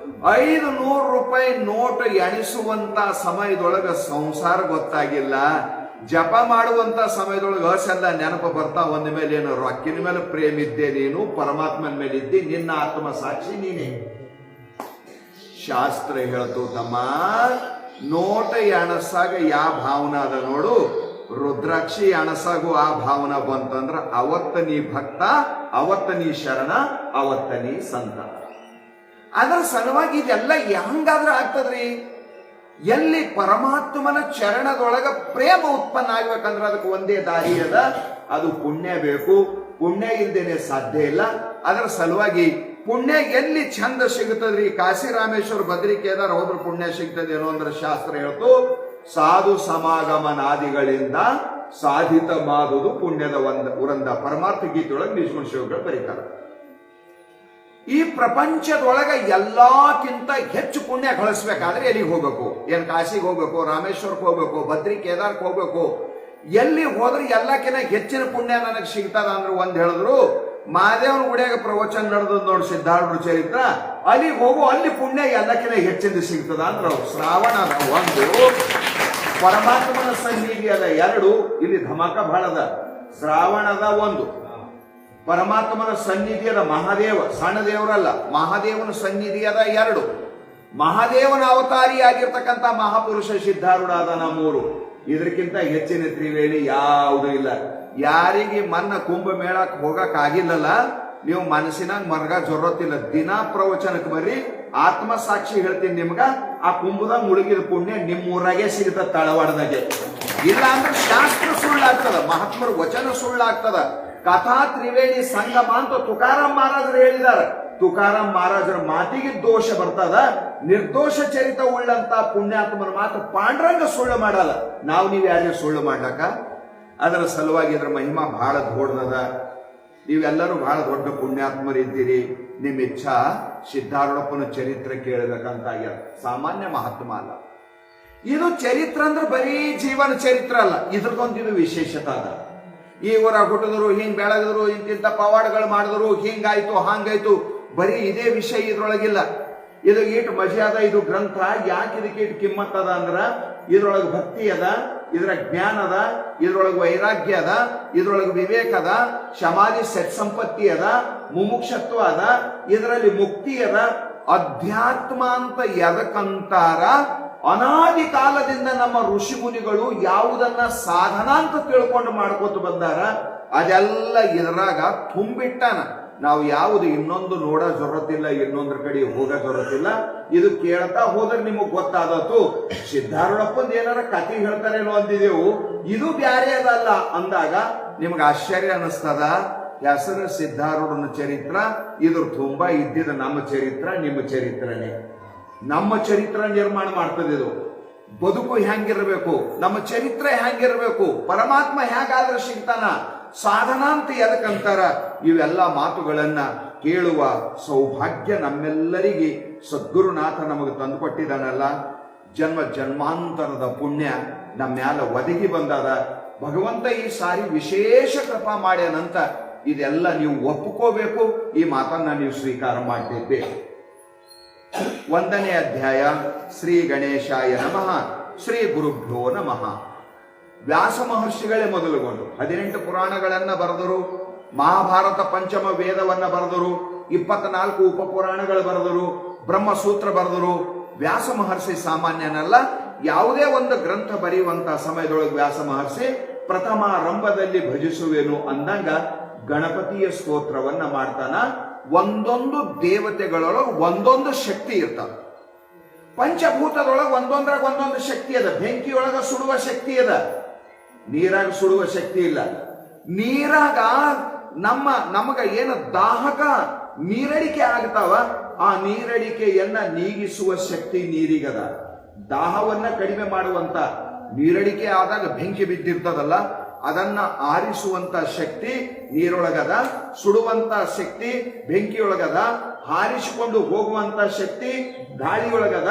500 ರೂಪಾಯಿ ನೋಟ್ ಎಣಿಸುವಂತ ಸಮಯದೊಳಗ ಸಂಸಾರ ಗೊತ್ತಾಗಿಲ್ಲ, ಜಪ ಮಾಡುವಂತ ಸಮಯದೊಳಗೆ ಅಸೆಲ್ಲ ನೆನಪು ಬರ್ತಾ. ಒಂದ ಮೇಲೆ ಏನು ರೊಕ್ಕಿನ ಮೇಲೆ ಪ್ರೇಮ ಇದ್ದೆ ನೀನು, ಪರಮಾತ್ಮನ ಮೇಲೆ ಇದ್ದಿ, ನಿನ್ನ ಆತ್ಮ ಸಾಕ್ಷಿ ನೀನೇ. ಶಾಸ್ತ್ರ ಹೇಳ್ತು ತಮ್ಮ, ನೋಟ ಎಣಸಾಗ ಯಾವ ಭಾವನಾ ಅದ ನೋಡು, ರುದ್ರಾಕ್ಷಿ ಎಣಸಾಗು ಆ ಭಾವನಾ ಬಂತಂದ್ರ ಅವತ್ತ ನೀ ಭಕ್ತ, ಅವತ್ತ ನೀ ಶರಣ, ಅವತ್ತ ನೀ ಸಂತ. ಅದರ ಸಲುವಾಗಿ ಇದೆಲ್ಲ ಹೆಂಗಾದ್ರೆ ಆಗ್ತದ್ರಿ? ಎಲ್ಲಿ ಪರಮಾತ್ಮನ ಚರಣದೊಳಗ ಪ್ರೇಮ ಉತ್ಪನ್ನ ಆಗ್ಬೇಕಂದ್ರೆ ಅದಕ್ಕೆ ಒಂದೇ ದಾರಿ ಅದ, ಅದು ಪುಣ್ಯ ಬೇಕು. ಪುಣ್ಯ ಇಲ್ದೇನೆ ಸಾಧ್ಯ ಇಲ್ಲ. ಅದರ ಸಲುವಾಗಿ ಪುಣ್ಯ ಎಲ್ಲಿ ಚಂದ ಸಿಗುತ್ತದ್ರಿ? ಕಾಶಿ ರಾಮೇಶ್ವರ ಬದ್ರಿ ಕೇದಾರ ಹೋದ್ರೆ ಪುಣ್ಯ ಸಿಗ್ತದೇನೋ ಅಂದ್ರೆ ಶಾಸ್ತ್ರ ಹೇಳ್ತು, ಸಾಧು ಸಮಾಗಮನಾದಿಗಳಿಂದ ಸಾಧಿತ ಮಾಡುವುದು ಪುಣ್ಯದ ಉರಂದ. ಪರಮಾರ್ಥ ಗೀತೆಯೊಳಗೆ ನಿಜಗುಣ ಶಿವಗಳು ಬರೀತಾರೆ. ಈ ಪ್ರಪಂಚದೊಳಗ ಎಲ್ಲಕ್ಕಿಂತ ಹೆಚ್ಚು ಪುಣ್ಯ ಗಳಿಸ್ಬೇಕಾದ್ರೆ ಎಲ್ಲಿಗೆ ಹೋಗ್ಬೇಕು? ಏನ್ ಕಾಶಿಗೆ ಹೋಗ್ಬೇಕು, ರಾಮೇಶ್ವರಕ್ಕೆ ಹೋಗ್ಬೇಕು, ಬದ್ರಿ ಕೇದಾರ್ಕ್ಕೆ ಹೋಗ್ಬೇಕು? ಎಲ್ಲಿ ಹೋದ್ರೆ ಎಲ್ಲಕ್ಕಿಂತ ಹೆಚ್ಚಿನ ಪುಣ್ಯ ನನಗೆ ಸಿಗ್ತದ ಅಂದ್ರೆ ಒಂದ್ ಹೇಳಿದ್ರು, ಮಹಾದೇವನ ಗುಡಿಯಾಗ ಪ್ರವಚನ ನಡೆದ ನೋಡಿ ಸಿದ್ಧಾರೂಢ ಚರಿತ್ರ, ಅಲ್ಲಿಗೆ ಹೋಗು, ಅಲ್ಲಿ ಪುಣ್ಯ ಎಲ್ಲಕ್ಕಿಂತ ಹೆಚ್ಚಿಂದ ಸಿಗ್ತದ ಅಂದ್ರೆ ಶ್ರಾವಣ ಒಂದು, ಪರಮಾತ್ಮನ ಸನ್ನಿಧಿ ಅದ 2, ಇಲ್ಲಿ ಧಮಾಕ ಬಹಳ ಅದ. ಶ್ರಾವಣದ 1, ಪರಮಾತ್ಮನ ಸನ್ನಿಧಿ ಅದ. ಮಹಾದೇವ ಸಣ್ಣ ದೇವರಲ್ಲ, ಮಹಾದೇವನ ಸನ್ನಿಧಿ ಅದ 2. ಮಹಾದೇವನ ಅವತಾರಿಯಾಗಿರ್ತಕ್ಕಂಥ ಮಹಾಪುರುಷ ಸಿದ್ಧಾರೂಢ ಅದನ 3. ಇದಕ್ಕಿಂತ ಹೆಚ್ಚಿನ ತ್ರಿವೇಣಿ ಯಾವುದೂ ಇಲ್ಲ. ಯಾರಿಗೆ ಮನ್ನ ಕುಂಭ ಮೇಳಕ್ಕೆ ಹೋಗಕ್ ಆಗಿಲ್ಲಲ್ಲ, ನೀವು ಮನಸ್ಸಿನಾಗ ಮರ್ಗ ಜೊರತ್ತಿಲ್ಲ, ದಿನಾ ಪ್ರವಚನಕ್ಕೆ ಬರ್ರಿ, ಆತ್ಮ ಸಾಕ್ಷಿ ಹೇಳ್ತೀನಿ ನಿಮ್ಗ, ಆ ಕುಂಭದಾಗ ಮುಳುಗಿದ ಪುಣ್ಯ ನಿಮ್ಮೂರಾಗೆ ಸಿಗುತ್ತ, ತಳವಾಡದಾಗೆ. ಇಲ್ಲ ಅಂದ್ರೆ ಶಾಸ್ತ್ರ ಸುಳ್ಳಾಗ್ತದ, ಮಹಾತ್ಮರ ವಚನ ಸುಳ್ಳಾಗ್ತದ. ಕಥಾ ತ್ರಿವೇಣಿ ಸಂಗಮ ಅಂತ ತುಕಾರಾಮ್ ಮಹಾರಾಜರು ಹೇಳಿದ್ದಾರೆ. ತುಕಾರಾಮ್ ಮಹಾರಾಜರ ಮಾತಿಗೆ ದೋಷ ಬರ್ತದ. ನಿರ್ದೋಷ ಚರಿತ ಉಳ್ಳಂತ ಪುಣ್ಯಾತ್ಮನ ಮಾತು ಪಾಂಡ್ರಂಗ ಸುಳ್ಳು ಮಾಡಲ್ಲ. ನೀವು ಯಾರಿಗೆ ಸುಳ್ಳು ಮಾಡ್ಲಕ್ಕ? ಅದರ ಸಲುವಾಗಿ ಇದರ ಮಹಿಮಾ ಬಹಳ ದೊಡ್ಡದ. ನೀವೆಲ್ಲರೂ ಬಹಳ ದೊಡ್ಡ ಪುಣ್ಯಾತ್ಮರಿದ್ದೀರಿ. ನಿಮ್ಮ ಇಚ್ಛಾ ಸಿದ್ಧಾರೂಢಪ್ಪನ ಚರಿತ್ರೆ ಕೇಳಬೇಕಂತ ಆಗ್ಯದ. ಸಾಮಾನ್ಯ ಮಹಾತ್ಮ ಅಲ್ಲ ಇದು. ಚರಿತ್ರ ಅಂದ್ರೆ ಬರೀ ಜೀವನ ಚರಿತ್ರ ಅಲ್ಲ, ಇದ್ರದೊಂದು ವಿಶೇಷತೆ ಅದ. ಈ ಊರ ಹುಟ್ಟಿದ್ರು, ಹಿಂಗ್ ಬೆಳಗಿದ್ರು, ಇಂತಿಂತ ಪವಾಡಗಳು ಮಾಡಿದ್ರು, ಹಿಂಗಾಯ್ತು ಹಾಂಗಾಯ್ತು, ಬರೀ ಇದೇ ವಿಷಯ ಇದ್ರೊಳಗಿಲ್ಲ. ಇದು ಈಟ್ ಮಜೆ ಅದ. ಇದು ಗ್ರಂಥ ಯಾಕೆ ಇದಕ್ಕೆ ಇಟ್ ಕಿಮ್ಮತ್ ಅದ ಅಂದ್ರ, ಇದ್ರೊಳಗೆ ಭಕ್ತಿ ಅದ, ಇದ್ರ ಜ್ಞಾನ ಅದ, ಇದ್ರೊಳಗೆ ವೈರಾಗ್ಯ ಅದ, ಇದ್ರೊಳಗೆ ವಿವೇಕ ಅದ, ಸಮಾಧಿ ಸತ್ಸಂಪತ್ತಿ ಅದ, ಮುಮುಕ್ಷತ್ವ ಅದ, ಇದರಲ್ಲಿ ಮುಕ್ತಿ ಅದ. ಅಧ್ಯಾತ್ಮ ಅಂತ ಎದಕ್ಕಂತಾರ? ಅನಾದಿ ಕಾಲದಿಂದ ನಮ್ಮ ಋಷಿ ಮುನಿಗಳು ಯಾವುದನ್ನ ಸಾಧನ ಅಂತ ತಿಳ್ಕೊಂಡು ಮಾಡ್ಕೋತ ಬಂದಾರ, ಅದೆಲ್ಲ ಇದರಾಗ ತುಂಬಿಟ್ಟಾನ. ನಾವು ಯಾವುದು ಇನ್ನೊಂದು ನೋಡೋ ಜೊರತಿಲ್ಲ, ಇನ್ನೊಂದ್ರ ಕಡೆ ಹೋಗೋ ಜೊರತಿಲ್ಲ. ಇದು ಕೇಳ್ತಾ ಹೋದ್ರೆ ನಿಮಗ್ ಗೊತ್ತಾದತು ಸಿದ್ಧಾರೂಢಪ್ಪಂದು ಏನಾರ ಕಥೆ ಹೇಳ್ತಾರೇನೋ ಅಂದಿದೆವು, ಇದು ಬ್ಯಾರೆ ಅದಲ್ಲ ಅಂದಾಗ ನಿಮ್ಗೆ ಆಶ್ಚರ್ಯ ಅನಿಸ್ತದ. ಹೆಸರು ಸಿದ್ಧಾರೂಢನ ಚರಿತ್ರ, ಇದ್ರ ತುಂಬಾ ಇದ್ದಿದ ನಮ್ಮ ಚರಿತ್ರ, ನಿಮ್ಮ ಚರಿತ್ರನೇ. ನಮ್ಮ ಚರಿತ್ರ ನಿರ್ಮಾಣ ಮಾಡ್ತದೆ ಇದು. ಬದುಕು ಹೆಂಗಿರ್ಬೇಕು, ನಮ್ಮ ಚರಿತ್ರೆ ಹೆಂಗಿರ್ಬೇಕು, ಪರಮಾತ್ಮ ಹೇಗಾದ್ರೆ ಸಿಗ್ತಾನ, ಸಾಧನ ಅಂತ ಎದಕ್ಕಂತಾರ, ಇವೆಲ್ಲ ಮಾತುಗಳನ್ನ ಕೇಳುವ ಸೌಭಾಗ್ಯ ನಮ್ಮೆಲ್ಲರಿಗೆ ಸದ್ಗುರುನಾಥ ನಮಗೆ ತಂದುಕೊಟ್ಟಿದ್ದಾನಲ್ಲ. ಜನ್ಮ ಜನ್ಮಾಂತರದ ಪುಣ್ಯ ನಮ್ಮ ಮ್ಯಾಲ ಒದಗಿ ಬಂದದ. ಭಗವಂತ ಈ ಸಾರಿ ವಿಶೇಷ ಕೃಪಾ ಮಾಡ್ಯಾನಂತ ಇದೆಲ್ಲ ನೀವು ಒಪ್ಕೋಬೇಕು. ಈ ಮಾತನ್ನ ನೀವು ಸ್ವೀಕಾರ ಮಾಡಬೇಕು. 1ನೇ ಅಧ್ಯಾಯ. ಶ್ರೀ ಗಣೇಶಾಯ ನಮಃ. ಶ್ರೀ ಗುರುಭ್ಯೋ ನಮಃ. ವ್ಯಾಸ ಮಹರ್ಷಿಗಳೇ ಮೊದಲುಗೊಂಡು 18 ಪುರಾಣಗಳನ್ನ ಬರೆದರು, ಮಹಾಭಾರತ ಪಂಚಮ ವೇದವನ್ನ ಬರೆದರು, 24 ಉಪಪುರಾಣಗಳು ಬರೆದರು, ಬ್ರಹ್ಮಸೂತ್ರ ಬರೆದರು. ವ್ಯಾಸ ಮಹರ್ಷಿ ಸಾಮಾನ್ಯನಲ್ಲ. ಯಾವುದೇ ಒಂದು ಗ್ರಂಥ ಬರೆಯುವಂತ ಸಮಯದೊಳಗೆ ವ್ಯಾಸ ಮಹರ್ಷಿ ಪ್ರಥಮಾರಂಭದಲ್ಲಿ ಭಜಿಸುವೆನು ಅಂದಂಗ ಗಣಪತಿಯ ಸ್ತೋತ್ರವನ್ನ ಮಾಡ್ತಾನ. ಒಂದೊಂದು ದೇವತೆಗಳೊಳಗೆ ಒಂದೊಂದು ಶಕ್ತಿ ಇರ್ತಾವ. ಪಂಚಭೂತದೊಳಗೆ ಒಂದೊಂದ್ರಾಗ ಒಂದೊಂದು ಶಕ್ತಿ ಅದ. ಬೆಂಕಿಯೊಳಗ ಸುಡುವ ಶಕ್ತಿ ಅದ, ನೀರಾಗ ಸುಡುವ ಶಕ್ತಿ ಇಲ್ಲ. ನೀರಾಗ ನಮಗ ಏನು ದಾಹಕ ನೀರಡಿಕೆ ಆಗ್ತಾವ, ಆ ನೀರಡಿಕೆಯನ್ನ ನೀಗಿಸುವ ಶಕ್ತಿ ನೀರಿಗದ. ದಾಹವನ್ನ ಕಡಿಮೆ ಮಾಡುವಂತ, ನೀರಡಿಕೆ ಆದಾಗ ಬೆಂಕಿ ಬಿದ್ದಿರ್ತದಲ್ಲ, ಅದನ್ನ ಆರಿಸುವಂತ ಶಕ್ತಿ ನೀರೊಳಗದ. ಸುಡುವಂತ ಶಕ್ತಿ ಬೆಂಕಿಯೊಳಗದ. ಹಾರಿಸಿಕೊಂಡು ಹೋಗುವಂತ ಶಕ್ತಿ ಗಾಳಿಯೊಳಗದ.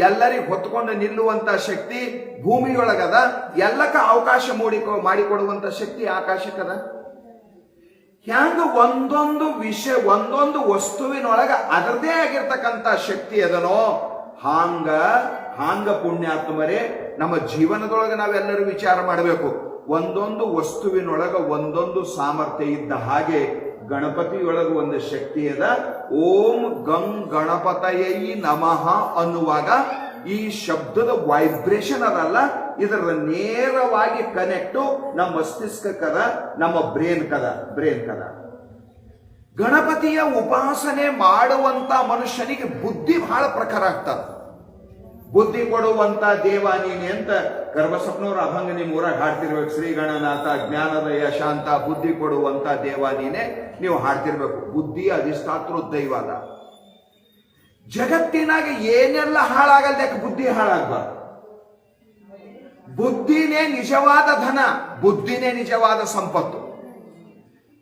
ಎಲ್ಲರಿಗೂ ಹೊತ್ಕೊಂಡು ನಿಲ್ಲುವಂತ ಶಕ್ತಿ ಭೂಮಿಯೊಳಗದ. ಎಲ್ಲಕ್ಕ ಅವಕಾಶ ಮಾಡಿಕೊಡುವಂತ ಶಕ್ತಿ ಆಕಾಶಕ್ಕದ. ಹ್ಯಾಂಗ ಒಂದೊಂದು ವಿಷಯ, ಒಂದೊಂದು ವಸ್ತುವಿನೊಳಗ ಅದರದೇ ಆಗಿರ್ತಕ್ಕಂಥ ಶಕ್ತಿ ಅದನೋ, ಹಾಂಗ ಪುಣ್ಯಾತ್ಮರೇ ನಮ್ಮ ಜೀವನದೊಳಗೆ ನಾವೆಲ್ಲರೂ ವಿಚಾರ ಮಾಡಬೇಕು. ಒಂದೊಂದು ವಸ್ತುವಿನೊಳಗ ಒಂದೊಂದು ಸಾಮರ್ಥ್ಯ ಇದ್ದ ಹಾಗೆ ಗಣಪತಿಯೊಳಗ ಒಂದು ಶಕ್ತಿ ಅದ. ಓಂ ಗಂ ಗಣಪತಯೈ ನಮಃ ಅನ್ನುವಾಗ ಈ ಶಬ್ದದ ವೈಬ್ರೇಷನ್ ಅದಲ್ಲ, ಇದರ ನೇರವಾಗಿ ಕನೆಕ್ಟು ನಮ್ಮ ಮಸ್ತಿಷ್ಕಕ್ಕದ, ನಮ್ಮ ಬ್ರೇನ್ ಕದ. ಗಣಪತಿಯ ಉಪಾಸನೆ ಮಾಡುವಂತ ಮನುಷ್ಯನಿಗೆ ಬುದ್ಧಿ ಬಹಳ ಪ್ರಖರ ಆಗ್ತದ. ಬುದ್ಧಿ ಕೊಡುವಂತ ದೇವ ನೀನೆ ಅಂತ ಗರ್ಭಸಪ್ನವ್ರ ಅಭಂಗ ನಿಮ್ಮ ಊರಾಗ ಹಾಡ್ತಿರ್ಬೇಕು. ಶ್ರೀ ಗಣನಾಥ ಜ್ಞಾನದಯ ಶಾಂತ, ಬುದ್ಧಿ ಕೊಡುವಂತ ದೇವ ನೀನೆ ನೀವು ಹಾಡ್ತಿರ್ಬೇಕು. ಬುದ್ಧಿ ಅಧಿಷ್ಠಾತೃ ದೈವ ಅದ. ಜಗತ್ತಿನಾಗ ಏನೆಲ್ಲ ಹಾಳಾಗಲ್ದಕ್ಕೆ ಬುದ್ಧಿ ಹಾಳಾಗಬಾರ್ದು. ಬುದ್ಧಿನೇ ನಿಜವಾದ ಧನ, ಬುದ್ಧಿನೇ ನಿಜವಾದ ಸಂಪತ್ತು.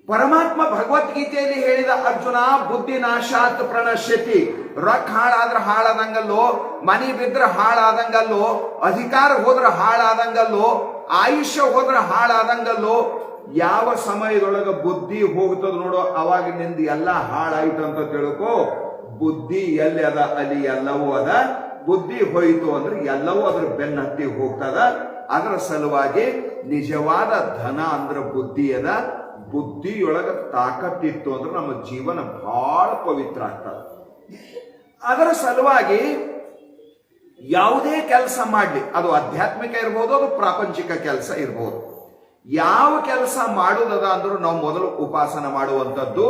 ಪರಮಾತ್ಮ ಭಗವದ್ಗೀತೆಯಲ್ಲಿ ಹೇಳಿದ, ಅರ್ಜುನ ಬುದ್ಧಿ ನಾಶಾತ್ ಪ್ರಣಶ್ಯತಿ. ರೊಕ್ಕ ಹಾಳಾದ್ರೆ ಹಾಳಾದಂಗಲ್ಲೋ, ಮನಿ ಬಿದ್ರೆ ಹಾಳಾದಂಗಲ್ಲೋ, ಅಧಿಕಾರ ಹೋದ್ರೆ ಹಾಳಾದಂಗಲ್ಲೋ, ಆಯುಷ್ಯ ಹೋದ್ರೆ ಹಾಳಾದಂಗಲ್ಲೋ. ಯಾವ ಸಮಯದೊಳಗ ಬುದ್ಧಿ ಹೋಗ್ತದ ನೋಡೋ, ಅವಾಗ ನಿಂದ ಎಲ್ಲ ಹಾಳಾಯ್ತು ಅಂತ ತಿಳ್ಕೋ. ಬುದ್ಧಿ ಎಲ್ಲಿ ಅದ ಅಲ್ಲಿ ಎಲ್ಲವೂ ಅದ. ಬುದ್ಧಿ ಹೋಯಿತು ಅಂದ್ರೆ ಎಲ್ಲವೂ ಅದ್ರ ಬೆನ್ನ ಹತ್ತಿ ಹೋಗ್ತದ. ಅದರ ಸಲುವಾಗಿ ನಿಜವಾದ ಧನ ಅಂದ್ರೆ ಬುದ್ಧಿ ಅದ. ಬುದ್ಧಿಯೊಳಗ ತಾಕತ್ತಿತ್ತು ಅಂದ್ರೆ ನಮ್ಮ ಜೀವನ ಬಹಳ ಪವಿತ್ರ ಆಗ್ತದೆ. ಅದರ ಸಲುವಾಗಿ ಯಾವುದೇ ಕೆಲಸ ಮಾಡಲಿ, ಅದು ಆಧ್ಯಾತ್ಮಿಕ ಇರ್ಬೋದು, ಅದು ಪ್ರಾಪಂಚಿಕ ಕೆಲಸ ಇರ್ಬೋದು, ಯಾವ ಕೆಲಸ ಮಾಡುವುದದ ಅಂದ್ರೂ ನಾವು ಮೊದಲು ಉಪಾಸನ ಮಾಡುವಂಥದ್ದು.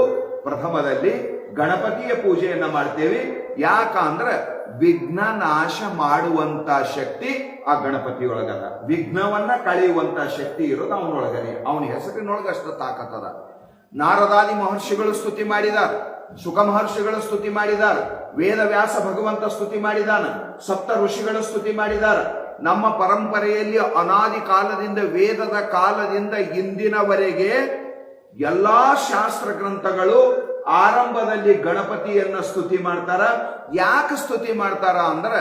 ಪ್ರಥಮದಲ್ಲಿ ಗಣಪತಿಯ ಪೂಜೆಯನ್ನ ಮಾಡ್ತೇವೆ. ಯಾಕಂದ್ರೆ ವಿಘ್ನ ನಾಶ ಮಾಡುವಂತ ಶಕ್ತಿ ಆ ಗಣಪತಿಯೊಳಗದ. ವಿಘ್ನವನ್ನ ಕಳೆಯುವಂತ ಶಕ್ತಿ ಇರೋದು ಅವನೊಳಗನೆ. ಅವನ ಹೆಸರಿನೊಳಗೆ ಅಷ್ಟು ತಾಕತ್ತದ. ನಾರದಾದಿ ಮಹರ್ಷಿಗಳು ಸ್ತುತಿ ಮಾಡಿದಾರ, ಸುಖ ಮಹರ್ಷಿಗಳು ಸ್ತುತಿ ಮಾಡಿದಾರ, ವೇದವ್ಯಾಸ ಭಗವಂತ ಸ್ತುತಿ ಮಾಡಿದಾನ, ಸಪ್ತ ಋಷಿಗಳು ಸ್ತುತಿ ಮಾಡಿದಾರ. ನಮ್ಮ ಪರಂಪರೆಯಲ್ಲಿ ಅನಾದಿ ಕಾಲದಿಂದ, ವೇದದ ಕಾಲದಿಂದ ಇಂದಿನವರೆಗೆ ಎಲ್ಲಾ ಶಾಸ್ತ್ರ ಗ್ರಂಥಗಳು ಆರಂಭದಲ್ಲಿ ಗಣಪತಿಯನ್ನ ಸ್ತುತಿ ಮಾಡ್ತಾರ. ಯಾಕೆ ಸ್ತುತಿ ಮಾಡ್ತಾರ ಅಂದ್ರೆ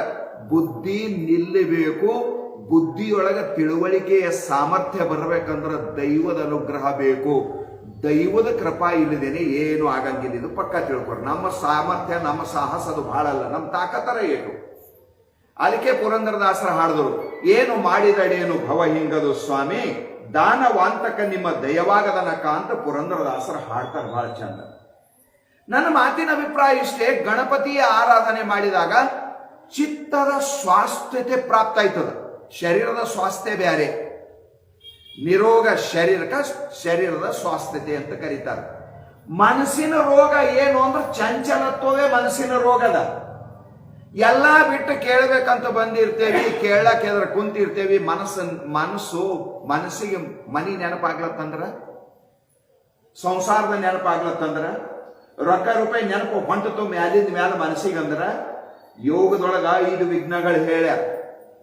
ಬುದ್ಧಿ ನಿಲ್ಲಬೇಕು. ಬುದ್ಧಿಯೊಳಗೆ ತಿಳುವಳಿಕೆಯ ಸಾಮರ್ಥ್ಯ ಬರಬೇಕಂದ್ರೆ ದೈವದ ಅನುಗ್ರಹ ಬೇಕು. ದೈವದ ಕೃಪಾ ಇಲ್ಲದೇನೆ ಏನು ಆಗಂಗಿಲ್ಲ. ಇದು ಪಕ್ಕ ತಿಳ್ಕೊರಿ. ನಮ್ಮ ಸಾಮರ್ಥ್ಯ, ನಮ್ಮ ಸಾಹಸ ಅದು ಬಹಳ ಅಲ್ಲ, ನಮ್ಮ ತಾಕತ್ತರ ಏನು. ಅದಕ್ಕೆ ಪುರಂದರದಾಸರ ಹಾಡಿದರು, ಏನು ಮಾಡಿದಡೇನು ಭವ ಹಿಂಗದು ಸ್ವಾಮಿ, ದಾನವಾಂತಕ ನಿಮ್ಮ ದಯವಾಗದನಕ ಅಂತ ಪುರಂದರದಾಸರ ಹಾಡ್ತಾರೆ. ಬಹಳ ಚಂದ. ನನ್ನ ಮಾತಿನ ಅಭಿಪ್ರಾಯ ಇಷ್ಟೇ, ಗಣಪತಿಯ ಆರಾಧನೆ ಮಾಡಿದಾಗ ಚಿತ್ತದ ಸ್ವಾಸ್ಥ್ಯತೆ ಪ್ರಾಪ್ತ ಆಯ್ತದ. ಶರೀರದ ಸ್ವಾಸ್ಥ್ಯ ಬೇರೆ, ನಿರೋಗ ಶರೀರದ ಸ್ವಾಸ್ಥ್ಯತೆ ಅಂತ ಕರೀತಾರೆ. ಮನಸ್ಸಿನ ರೋಗ ಏನು ಅಂದ್ರೆ ಚಂಚಲತ್ವವೇ ಮನಸ್ಸಿನ ರೋಗದ. ಎಲ್ಲಾ ಬಿಟ್ಟು ಕೇಳಬೇಕಂತ ಬಂದಿರ್ತೇವಿ, ಕೇಳಕ್ಕೆ ಎದ್ರ ಕುಂತಿರ್ತೇವಿ. ಮನಸ್ಸಿಗೆ ಮನಿ ನೆನಪಾಗ್ಲತ್ತಂದ್ರ, ಸಂಸಾರದ ನೆನಪಾಗ್ಲತ್ತಂದ್ರ, ರೊಕ್ಕ ರೂಪಾಯಿ ನೆನಪು ಹೊಂಟತು ಮ್ಯಾಲಿಂದ ಮ್ಯಾಲ ಮನಸ್ಸಿಗಂದ್ರ, ಯೋಗದೊಳಗ 5 ವಿಘ್ನಗಳು ಹೇಳ್ಯಾರ.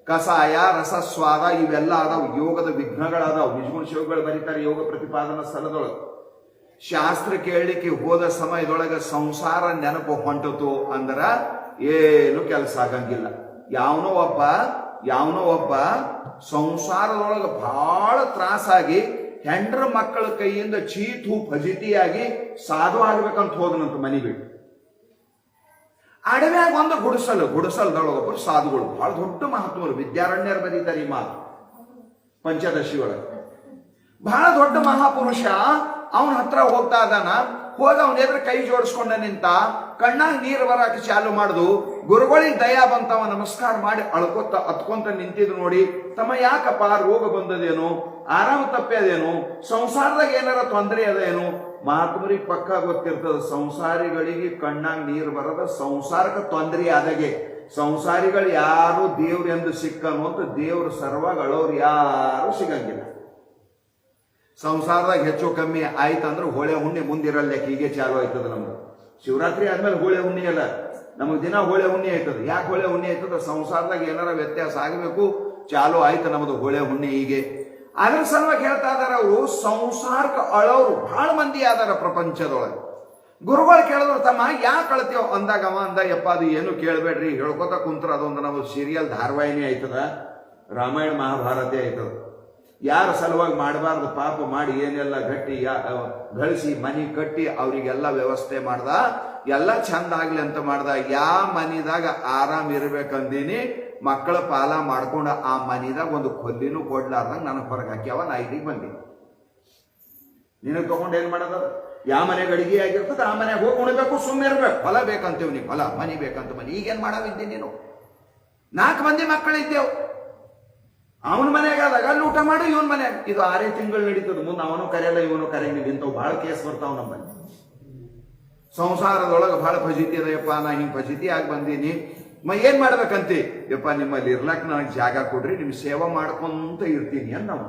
ಕಸಾಯ, ರಸ, ಸ್ವಾದ ಇವೆಲ್ಲ ಅದಾವ, ಯೋಗದ ವಿಘ್ನಗಳದಾವ. ನಿಜಗುಣ ಶಿವಗಳು ಬರೀತಾರೆ ಯೋಗ ಪ್ರತಿಪಾದನಾ ಸ್ಥಳದೊಳಗೆ. ಶಾಸ್ತ್ರ ಕೇಳಲಿಕ್ಕೆ ಹೋದ ಸಮಯದೊಳಗೆ ಸಂಸಾರ ನೆನಪು ಹೊಂಟತು ಅಂದ್ರ ಏನು ಕೆಲಸ ಆಗಂಗಿಲ್ಲ. ಯಾವನೋ ಒಬ್ಬ ಸಂಸಾರದೊಳಗೆ ಬಹಳ ತ್ರಾಸಾಗಿ ಹೆಂಡ್ರ ಮಕ್ಕಳ ಕೈಯಿಂದ ಚೀತು ಫಜಿತಿಯಾಗಿ ಸಾಧು ಆಗ್ಬೇಕಂತ ಹೋದನಂತ ಮನಿ ಬಿಟ್ಟು. ಅಡವ್ಯಾಗ ಒಂದು ಗುಡಿಸಲ್ದೊಳಗೊಬ್ಬರು ಸಾಧುಗಳು, ಬಹಳ ದೊಡ್ಡ ಮಹಾತ್ಮರು, ವಿದ್ಯಾರಣ್ಯರು ಬರೀತಾರೆ ಈ ಮಾತು ಪಂಚದಶಿ ಒಳಗೆ. ಬಹಳ ದೊಡ್ಡ ಮಹಾಪುರುಷ ಅವನ ಹತ್ರ ಹೋಗ್ತಾ ಇದ್ದಾನ. ಹೋದ ಅವನ ಎದುರು ಕೈ ಜೋಡಿಸ್ಕೊಂಡ ನಿಂತ, ಕಣ್ಣಾಗ ನೀರು ಬರಾಕ ಚಾಲು ಮಾಡುದು. ಗುರುಗಳಿಗೆ ದಯಾ ಬಂತವ, ನಮಸ್ಕಾರ ಮಾಡಿ ಹತ್ಕೊಂತ ನಿಂತಿದ್ದು ನೋಡಿ, ತಮ್ಮ ಯಾಕಪ್ಪ ರೋಗ ಬಂದದೇನು, ಆರಾಮ ತಪ್ಪೇದೇನು, ಸಂಸಾರದಾಗ ಏನಾರ ತೊಂದರೆ ಅದೇನು? ಮಹಾತ್ಮರಿಗೆ ಪಕ್ಕ ಗೊತ್ತಿರ್ತದ, ಸಂಸಾರಿಗಳಿಗೆ ಕಣ್ಣಾಗ ನೀರು ಬರದ ಸಂಸಾರಕ್ಕೆ ತೊಂದರೆ ಆದಾಗೆ. ಸಂಸಾರಿಗಳು ಯಾರು ದೇವ್ರ ಎಂದು ಸಿಕ್ಕನು ಅಂತ ದೇವ್ರ ಸರ್ವಾಗ ಅಳೋರು ಯಾರು ಸಿಗಂಗಿಲ್ಲ. ಸಂಸಾರದಾಗ ಹೆಚ್ಚು ಕಮ್ಮಿ ಆಯ್ತಂದ್ರೆ ಹೋಳೆ ಹುಣ್ಣಿ ಮುಂದಿರಲ್ಲ, ಹೀಗೆ ಚಾಲು ಆಯ್ತದ. ನಮ್ದು ಶಿವರಾತ್ರಿ ಆದ್ಮೇಲೆ ಹೋಳೆ ಹುಣ್ಣಿ ಅಲ್ಲ, ನಮಗ್ ದಿನ ಹೋಳೆ ಹುಣ್ಣಿ ಆಯ್ತದ. ಯಾಕೆ ಹೋಳೆ ಹುಣ್ಣಿ ಆಯ್ತದ? ಸಂಸಾರದಾಗ ಏನಾರ ವ್ಯತ್ಯಾಸ ಆಗಬೇಕು, ಚಾಲು ಆಯ್ತು ನಮ್ದು ಹೋಳೆ ಹುಣ್ಣಿ. ಹೀಗೆ ಅದ್ರ ಸಲುವಾಗಿ ಹೇಳ್ತಾ ಇದಾರ ಅವರು, ಸಂಸಾರಕ್ಕೆ ಅಳೋರು ಬಹಳ ಮಂದಿ ಆದಾರ ಪ್ರಪಂಚದೊಳಗೆ. ಗುರುಗಳು ಕೇಳಿದ್ರು, ತಮ್ಮ ಯಾಕೆ ಅಳ್ತೇವ ಅಂದಾಗ ಅವ ಅಂದ, ಯಪ್ಪ ಅದು ಏನು ಕೇಳಬೇಡ್ರಿ, ಹೇಳ್ಕೊತ ಕುಂತ್ರ ಅದೊಂದು ನಮ್ದು ಸೀರಿಯಲ್ ಧಾರಾವಾಹಿನಿ ಆಯ್ತದ, ರಾಮಾಯಣ ಮಹಾಭಾರತ ಆಯ್ತದ. ಯಾರ ಸಲುವಾಗಿ ಮಾಡಬಾರ್ದು ಪಾಪ ಮಾಡಿ ಏನೆಲ್ಲ ಗಟ್ಟಿ ಗಳಿಸಿ ಮನಿ ಕಟ್ಟಿ ಅವರಿಗೆಲ್ಲ ವ್ಯವಸ್ಥೆ ಮಾಡ್ದ, ಎಲ್ಲ ಚಂದ ಆಗ್ಲಿ ಅಂತ ಮಾಡ್ದ. ಮನಿದಾಗ ಆರಾಮ್ ಇರ್ಬೇಕಂದೀನಿ, ಮಕ್ಕಳ ಪಾಲ ಮಾಡ್ಕೊಂಡ ಆ ಮನಿದಾಗ ಒಂದು ಕೊಲ್ಲಿನೂ ಕೊಡ್ಲಾರ್ದಂಗ ನನಗೆ ಹೊರಗೆ ಹಾಕ್ಯಾವ. ನಾ ಇಲ್ಲಿಗೆ ಬಂದೀನಿ. ನಿನಗೆ ತಗೊಂಡು ಏನ್ ಮಾಡೋದ? ಯಾವ ಮನೆಗೆ ಅಡಿಗೆ ಆಗಿರ್ತದ ಆ ಮನೆಗೆ ಹೋಗಿ ಉಣ್ಬೇಕು, ಸುಮ್ಮನೆ ಇರ್ಬೇಕು. ಹೊಲ ಬೇಕಂತೇವ್ ನೀ, ಹೊಲ, ಮನಿ ಬೇಕಂತ ಮನಿ. ಈಗೇನ್ ಮಾಡಾವಿದ್ದೀನಿ ನೀನು? 4 ಮಂದಿ ಮಕ್ಕಳಿದ್ದೇವು. ಅವನ ಮನೆಯಾಗಾದಾಗ ಅಲ್ಲಿ ಊಟ ಮಾಡು, ಇವನ್ ಮನ್ಯಾಗ. ಇದು 6 ತಿಂಗಳು ನಡೀತದ. ಮುಂದೆ ಅವನು ಕರೆಯಲ್ಲ, ಇವನು ಕರೆಯಂಗಿಲ್ಲ. ಇಂಥವು ಬಹಳ ಕೇಸ್ ಬರ್ತಾವ ನಮ್ಮಲ್ಲಿ. ಸಂಸಾರದೊಳಗೆ ಬಹಳ ಫಜಿತಿ ಅದಯಪ್ಪ, ನಾ ಹಿಂಗೆ ಫಜಿತಿ ಆಗಿ ಬಂದೀನಿ, ಏನ್ ಮಾಡ್ಬೇಕಂತಿ? ಯಪ್ಪ ನಿಮ್ಮಲ್ಲಿ ಇರ್ಲಾಕ್ ನನಗೆ ಜಾಗ ಕೊಡ್ರಿ, ನಿಮ್ ಸೇವಾ ಮಾಡ್ಕೊಂತ ಇರ್ತೀನಿ ಅಂತ ನಾವು.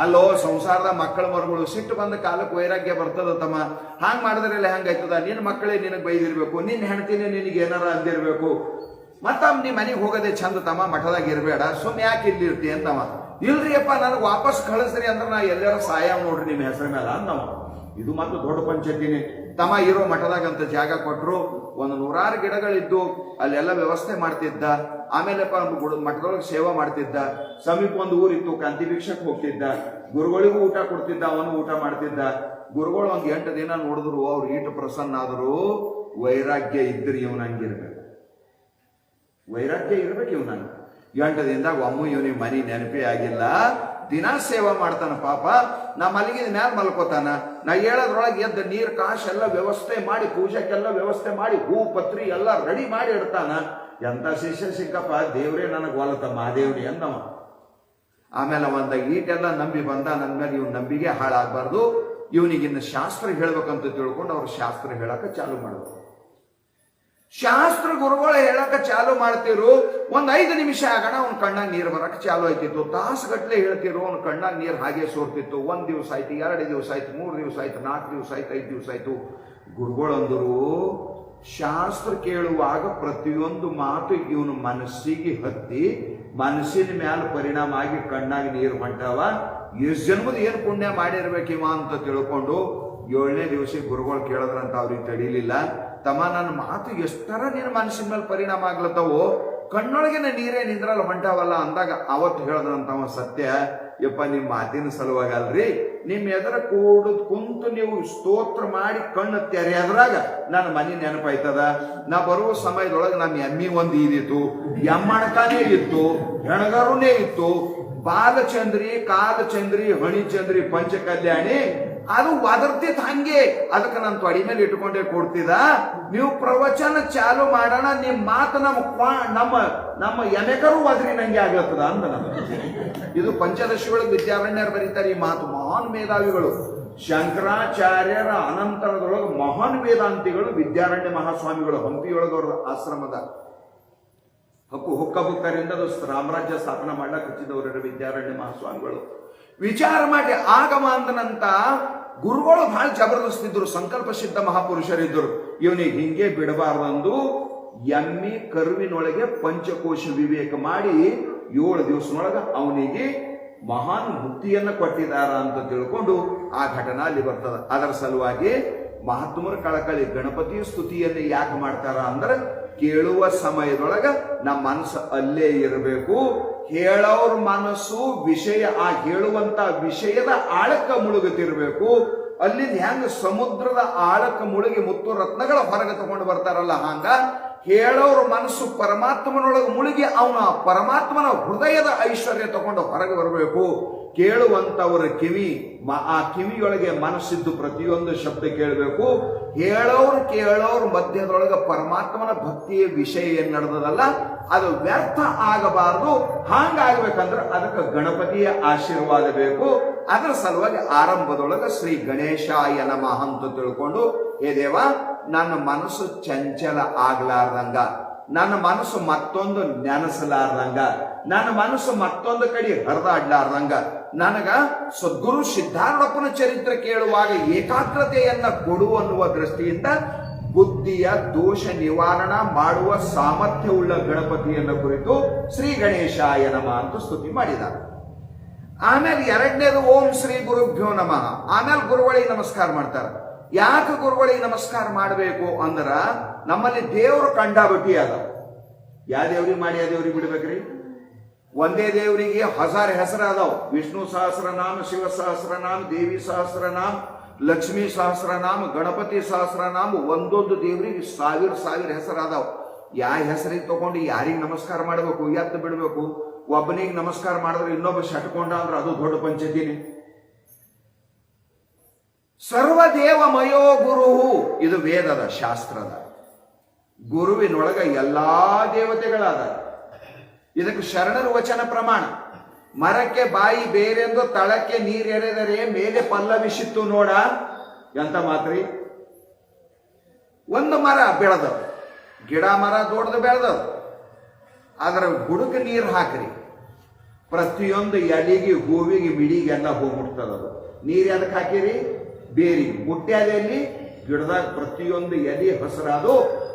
ಅಲ್ಲೋ ಸಂಸಾರದ ಮಕ್ಕಳ ಮರುಗಳು ಸಿಟ್ಟು ಬಂದ ಕಾಲಕ್ಕೆ ವೈರಾಗ್ಯ ಬರ್ತದ ತಮ್ಮ. ಹಾಂಗ್ ಮಾಡಿದ್ರೆಲ್ಲ ಹೆಂಗಾಯ್ತದ? ನಿನ್ನ ಮಕ್ಕಳೇ ನಿನಗೆ ಬೈದಿರ್ಬೇಕು, ನಿನ್ನ ಹೆಣ್ತಿನೇ ನಿನಗೆ ಏನಾರ ಅಂದಿರ್ಬೇಕು. ಮತ್ತ ನೀ ಮನೆಗೆ ಹೋಗೋದೇ ಚಂದ ತಮ್ಮ, ಮಠದಾಗ ಇರಬೇಡ, ಸುಮ್ಮನೆ ಯಾಕೆ ಇಲ್ಲಿ ಇರ್ತಿ ಅಂತವ. ಇಲ್ರಿ ಅಪ್ಪ ನನಗೆ ವಾಪಸ್ ಕಳಿಸ್ರಿ ಅಂದ್ರೆ ನಾ ಎಲ್ಲಾರ ಸಹಾಯ ನೋಡ್ರಿ ನಿಮ್ಮ ಹೆಸರ ಮೇಲೆ ಅಂದವ. ಇದು ಮತ್ತು ದೊಡ್ಡ ಪಂಚಾಯತಿನೇ ತಮ್ಮ. ಇರೋ ಮಠದಾಗಂತ ಜಾಗ ಕೊಟ್ಟರು, ಒಂದು 100 ಗಿಡಗಳಿದ್ದು ಅಲ್ಲೆಲ್ಲ ವ್ಯವಸ್ಥೆ ಮಾಡ್ತಿದ್ದ. ಆಮೇಲೆ ಮಠದೊಳಗೆ ಸೇವಾ ಮಾಡ್ತಿದ್ದ. ಸಮೀಪ ಒಂದು ಊರಿತ್ತು, ಕಾಂತಿ ಭಿಕ್ಷಕ್ಕೆ ಹೋಗ್ತಿದ್ದ. ಗುರುಗಳಿಗೂ ಊಟ ಕೊಡ್ತಿದ್ದ, ಅವನು ಊಟ ಮಾಡ್ತಿದ್ದ. ಗುರುಗಳು ಒಂದು 8 ದಿನ ನೋಡಿದ್ರು, ಅವ್ರು ಈಟು ಪ್ರಸನ್ನ ಆದ್ರು. ವೈರಾಗ್ಯ ಇದ್ರಿ ಇವನಂಗಿರ್ಬೇಕು, ವೈರಾಗ್ಯ ಇರ್ಬೇಕು ಇವನಂಗ. 8 ದಿನದಾಗ ಒಮ್ಮೆ ಇವನಿಗೆ ಮನಿ ನೆನಪೇ ಆಗಿಲ್ಲ. ದಿನ ಸೇವಾ ಮಾಡ್ತಾನ ಪಾಪ. ನಾ ಮಲಗಿದ ಮ್ಯಾಲ ಮಲ್ಕೋತಾನ. ನಾ ಹೇಳೋದ್ರೊಳಗೆ ಎದ್ದ ನೀರ್ ಕಾಶ್ ಎಲ್ಲ ವ್ಯವಸ್ಥೆ ಮಾಡಿ, ಪೂಜೆಕ್ಕೆಲ್ಲ ವ್ಯವಸ್ಥೆ ಮಾಡಿ, ಹೂ ಪತ್ರಿ ಎಲ್ಲ ರೆಡಿ ಮಾಡಿ ಇಡ್ತಾನ. ಎಂತ ಶಿಷ್ಯ ಸಿಕ್ಕಪ್ಪ, ದೇವ್ರೇ ನನಗೆ ಒಲತ ಮಹಾದೇವ್ರಿ ಅಂದವ. ಆಮೇಲೆ ಒಂದ ಈಟೆಲ್ಲ ನಂಬಿ ಬಂದ. ನನ್ನ ಮೇಲೆ ಇವ್ನ ನಂಬಿಕೆ ಹಾಳಾಗಬಾರ್ದು, ಇವನಿಗಿನ್ನ ಶಾಸ್ತ್ರ ಹೇಳ್ಬೇಕಂತ ತಿಳ್ಕೊಂಡು ಅವ್ರು ಶಾಸ್ತ್ರ ಹೇಳಕ ಚಾಲು ಮಾಡಿದ್ರು. ಶಾಸ್ತ್ರ ಗುರುಗಳು ಹೇಳಕ ಚಾಲು ಮಾಡ್ತಿರು. ಒಂದ್ 5 ನಿಮಿಷ ಆಗೋಣ ಅವ್ನ ಕಣ್ಣಾಗ ನೀರು ಬರಕ ಚಾಲು ಆಯ್ತಿತ್ತು. ತಾಸುಗಟ್ಲೆ ಹೇಳ್ತಿರು, ಅವ್ನ ಕಣ್ಣಾಗ ನೀರು ಹಾಗೆ ಸೋರ್ತಿತ್ತು. 1 ದಿವಸ ಆಯ್ತು, 2 ದಿವಸ ಆಯ್ತು, 3 ದಿವಸ ಆಯ್ತು, 4 ದಿವಸ ಆಯ್ತು, 5 ದಿವಸ ಆಯ್ತು. ಗುರುಗಳು ಅಂದರು, ಶಾಸ್ತ್ರ ಕೇಳುವಾಗ ಪ್ರತಿಯೊಂದು ಮಾತು ಇವನು ಮನಸ್ಸಿಗೆ ಹತ್ತಿ ಮನಸ್ಸಿನ ಮ್ಯಾಲ ಪರಿಣಾಮ ಆಗಿ ಕಣ್ಣಾಗ ನೀರು ಹೊಂಟಾವ. ಎಷ್ಟು ಜನ್ಮದ ಏನು ಪುಣ್ಯ ಮಾಡಿರ್ಬೇಕಿವ ಅಂತ ತಿಳ್ಕೊಂಡು 7ನೇ ದಿವಸಕ್ಕೆ ಗುರುಗಳು ಕೇಳಿದ್ರಂತ ಅವ್ರಿಗೆ ತಡೀಲಿಲ್ಲ. ತಮ್ಮ ನನ್ನ ಮಾತು ಎಷ್ಟರ ನಿನ್ನ ಮನಸ್ಸಿನ ಮೇಲೆ ಪರಿಣಾಮ ಆಗ್ಲತ್ತವೋ, ಕಣ್ಣೊಳಗಿನ ನೀರೇ ನಿಂದ್ರಲ್ಲ ಹೊಂಟಾವಲ್ಲ ಅಂದಾಗ ಅವತ್ತು ಹೇಳಿದ್ರಂತವ ಸತ್ಯ. ಯಪ್ಪ ನಿಮ್ಮ ಮಾತಿನ ಸಲುವಾಗಿ ಅಲ್ರಿ, ನಿಮ್ ಎದರ ಕುಂತು ನೀವು ಸ್ತೋತ್ರ ಮಾಡಿ ಕಣ್ಣು ತೆರೆಯದ್ರಾಗ ನನ್ನ ಮನೆ ನೆನಪಾಯ್ತದ. ನಾ ಬರುವ ಸಮಯದೊಳಗೆ ನಮ್ಮ ಎಮ್ಮಿ ಒಂದು ಇದಿತ್ತು, ಎಮ್ಮಣಕಾನೇ ಇತ್ತು, ಹೆಣಗರುನೇ ಇತ್ತು. ಬಾಲಚಂದ್ರಿ, ಕಾಲಚಂದ್ರಿ, ಹಣಿಚಂದ್ರಿ, ಪಂಚಕಲ್ಯಾಣಿ ಅದು ಒದರ್ತಿತ್ ಹಂಗೆ. ಅದಕ್ಕೆ ನಾನು ತೊಡಿ ಮೇಲೆ ಇಟ್ಕೊಂಡೇ ಕೊಡ್ತಿದ. ನೀವು ಪ್ರವಚನ ಚಾಲು ಮಾಡೋಣ, ನಿಮ್ ಮಾತು ನಮ್ಮ ಎನೆಕರು ಒದರಿ ನಂಗೆ ಆಗ್ಲತ್ತದ ಅಂದ ನಮಗೆ. ಇದು ಪಂಚದಶಿಯೊಳಗೆ ವಿದ್ಯಾರಣ್ಯರು ಬರೀತಾರೆ ಈ ಮಾತು. ಮಹಾನ್ ಮೇಧಾವಿಗಳು, ಶಂಕರಾಚಾರ್ಯರ ಅನಂತರದೊಳಗೆ ಮಹಾನ್ ವೇದಾಂತಿಗಳು ವಿದ್ಯಾರಣ್ಯ ಮಹಾಸ್ವಾಮಿಗಳು. ಹಂಪಿಯೊಳಗವ್ರ ಆಶ್ರಮದ ಹುಕ್ಕಬುಕ್ಕರಿಂದ ರಾಮರಾಜ್ಯ ಸ್ಥಾಪನೆ ಮಾಡ್ಲಕ್ಕೆ ಹಚ್ಚಿದವರು ವಿದ್ಯಾರಣ್ಯ ಮಹಾಸ್ವಾಮಿಗಳು. ವಿಚಾರ ಮಾಡಿ ಆಗಮ ಅಂದನಂತ ಗುರುಗಳು ಬಹಳ ಜಬರ್ದಸ್ತಿದ್ರು, ಸಂಕಲ್ಪ ಸಿದ್ಧ ಮಹಾಪುರುಷರಿದ್ದರು. ಇವನಿಗೆ ಹಿಂಗೆ ಬಿಡಬಾರ್ದಂದು ಎಮ್ಮಿ ಕರುವಿನೊಳಗೆ ಪಂಚಕೋಶ ವಿವೇಕ ಮಾಡಿ 7 ದಿವಸನೊಳಗೆ ಅವನಿಗೆ ಮಹಾನ್ ಮುಕ್ತಿಯನ್ನ ಕೊಟ್ಟಿದಾರ ಅಂತ ತಿಳ್ಕೊಂಡು ಆ ಘಟನಾ ಅಲ್ಲಿ ಬರ್ತದ. ಅದರ ಸಲುವಾಗಿ ಮಹಾತ್ಮರ ಕಳಕಳಿ ಗಣಪತಿಯ ಸ್ತುತಿಯನ್ನು ಯಾಕೆ ಮಾಡ್ತಾರ ಅಂದ್ರೆ, ಕೇಳುವ ಸಮಯದೊಳಗ ನಮ್ಮ ಮನಸ್ಸು ಅಲ್ಲೇ ಇರಬೇಕು. ಹೇಳೋರ ಮನಸ್ಸು ವಿಷಯ, ಆ ಹೇಳುವಂತ ವಿಷಯದ ಆಳಕ್ಕ ಮುಳುಗುತ್ತಿರ್ಬೇಕು. ಅಲ್ಲಿಂದ ಹೆಂಗ ಸಮುದ್ರದ ಆಳಕ್ಕ ಮುಳುಗಿ ಮುತ್ತು ರತ್ನಗಳ ಹೊರಗೆ ತಗೊಂಡು ಬರ್ತಾರಲ್ಲ, ಹಂಗ ಹೇಳೋರ ಮನಸ್ಸು ಪರಮಾತ್ಮನೊಳಗೆ ಮುಳುಗಿ ಅವನ ಪರಮಾತ್ಮನ ಹೃದಯದ ಐಶ್ವರ್ಯ ತಗೊಂಡು ಹೊರಗೆ ಬರಬೇಕು. ಕೇಳುವಂತವರ ಕಿವಿ, ಆ ಕಿವಿಯೊಳಗೆ ಮನಸ್ಸಿದ್ದು ಪ್ರತಿಯೊಂದು ಶಬ್ದ ಕೇಳಬೇಕು. ಕೇಳೋರು ಮಧ್ಯದೊಳಗೆ ಪರಮಾತ್ಮನ ಭಕ್ತಿಯ ವಿಷಯ ಏನ್ ನಡೆದದಲ್ಲ ಅದು ವ್ಯರ್ಥ ಆಗಬಾರದು. ಹಾಗಾಗ್ಬೇಕಂದ್ರೆ ಅದಕ್ಕೆ ಗಣಪತಿಯ ಆಶೀರ್ವಾದ ಬೇಕು. ಅದರ ಸಲುವಾಗಿ ಆರಂಭದೊಳಗೆ ಶ್ರೀ ಗಣೇಶಾಯ ನಮಃ ಅಂತ ತಿಳ್ಕೊಂಡು, ಹೇ ದೇವ, ನನ್ನ ಮನಸ್ಸು ಚಂಚಲ ಆಗ್ಲಾರ್ದಂಗ, ನನ್ನ ಮನಸ್ಸು ಮತ್ತೊಂದು ನೆನಸಲಾರ್ದಂಗ, ನನ್ನ ಮನಸ್ಸು ಮತ್ತೊಂದು ಕಡೆ ಹರಿದಾಡ್ಲಾರ್ದಂಗ, ನನಗ ಸದ್ಗುರು ಸಿದ್ಧಾರೂಢಪ್ಪನ ಚರಿತ್ರೆ ಕೇಳುವಾಗ ಏಕಾಗ್ರತೆಯನ್ನ ಕೊಡು ಅನ್ನುವ ದೃಷ್ಟಿಯಿಂದ ಬುದ್ಧಿಯ ದೋಷ ನಿವಾರಣ ಮಾಡುವ ಸಾಮರ್ಥ್ಯವುಳ್ಳ ಗಣಪತಿಯನ್ನ ಕುರಿತು ಶ್ರೀ ಗಣೇಶಾಯ ನಮಃ ಅಂತ ಸ್ತುತಿ ಮಾಡಿದ್ದಾರೆ. ಆಮೇಲೆ ಎರಡನೇದು ಓಂ ಶ್ರೀ ಗುರುಭ್ಯೋ ನಮಃ. ಆಮೇಲೆ ಗುರುಗಳಿಗೆ ನಮಸ್ಕಾರ ಮಾಡ್ತಾರೆ. ಯಾಕೆ ಗುರುಗಳಿಗೆ ನಮಸ್ಕಾರ ಮಾಡಬೇಕು ಅಂದ್ರ, ನಮ್ಮಲ್ಲಿ ದೇವರು ಕಂಡಾಬಿಟ್ಟಿ ಅದ. ಯಾವ ದೇವ್ರಿಗೆ ಮಾಡಿ ಆ ದೇವ್ರಿಗೆ ಬಿಡ್ಬೇಕ್ರಿ? ಒಂದೇ ದೇವರಿಗೆ 1000 ಹೆಸರು ಅದಾವ. ವಿಷ್ಣು ಸಹಸ್ರನಾಮ, ಶಿವ ಸಹಸ್ರನಾಮ, ದೇವಿ ಸಹಸ್ರನಾಮ, ಲಕ್ಷ್ಮೀ ಸಹಸ್ರನಾಮ, ಗಣಪತಿ ಸಹಸ್ರನಾಮ. ಒಂದೊಂದು ದೇವರಿಗೆ 1000 ಹೆಸರು ಅದಾವ. ಯಾವ ಹೆಸರಿಗೆ ತಗೊಂಡು ಯಾರಿಗೆ ನಮಸ್ಕಾರ ಮಾಡಬೇಕು, ಎತ್ತು ಬಿಡ್ಬೇಕು? ಒಬ್ಬನಿಗೆ ನಮಸ್ಕಾರ ಮಾಡಿದ್ರೆ ಇನ್ನೊಬ್ಬ ಶಟ್ಕೊಂಡ ಅಂದ್ರೆ ಅದು ದೊಡ್ಡ ಪಂಚಾಯತಿನಿ. ಸರ್ವದೇವಮಯೋ ಗುರು, ಇದು ವೇದದ ಶಾಸ್ತ್ರದ. ಗುರುವಿನೊಳಗ ಎಲ್ಲಾ ದೇವತೆಗಳಾದ. ಇದಕ್ಕೆ ಶರಣರ ವಚನ ಪ್ರಮಾಣ. ಮರಕ್ಕೆ ಬಾಯಿ ಬೇರೆಂದು ತಳಕ್ಕೆ ನೀರೆರೆದರೆ ಮೇಲೆ ಪಲ್ಲವಿಸಿತ್ತು ನೋಡ. ಎಂತ ಮಾತ್ರಿ? ಒಂದು ಮರ ಬೆಳೆದವ, ಗಿಡ ಮರ ದೊಡ್ಡದು ಬೆಳೆದವ, ಅದರ ಬುಡಕ್ಕೆ ನೀರು ಹಾಕ್ರಿ, ಪ್ರತಿಯೊಂದು ಎಲೆಗೆ, ಹೂವಿಗೆ, ಮಿಡಿಗೆ ಎಲ್ಲ ಹೋಗ್ಬಿಡ್ತದದು. ನೀರು ಅದಕ್ಕೆ ಹಾಕಿರಿ, ಬೇರಿಗೆ ಮುಟ್ಟ್ಯಾದಲ್ಲಿ ಗಿಡದಾಗ ಪ್ರತಿಯೊಂದು ಎಲೆ ಹಸಿರಾದು,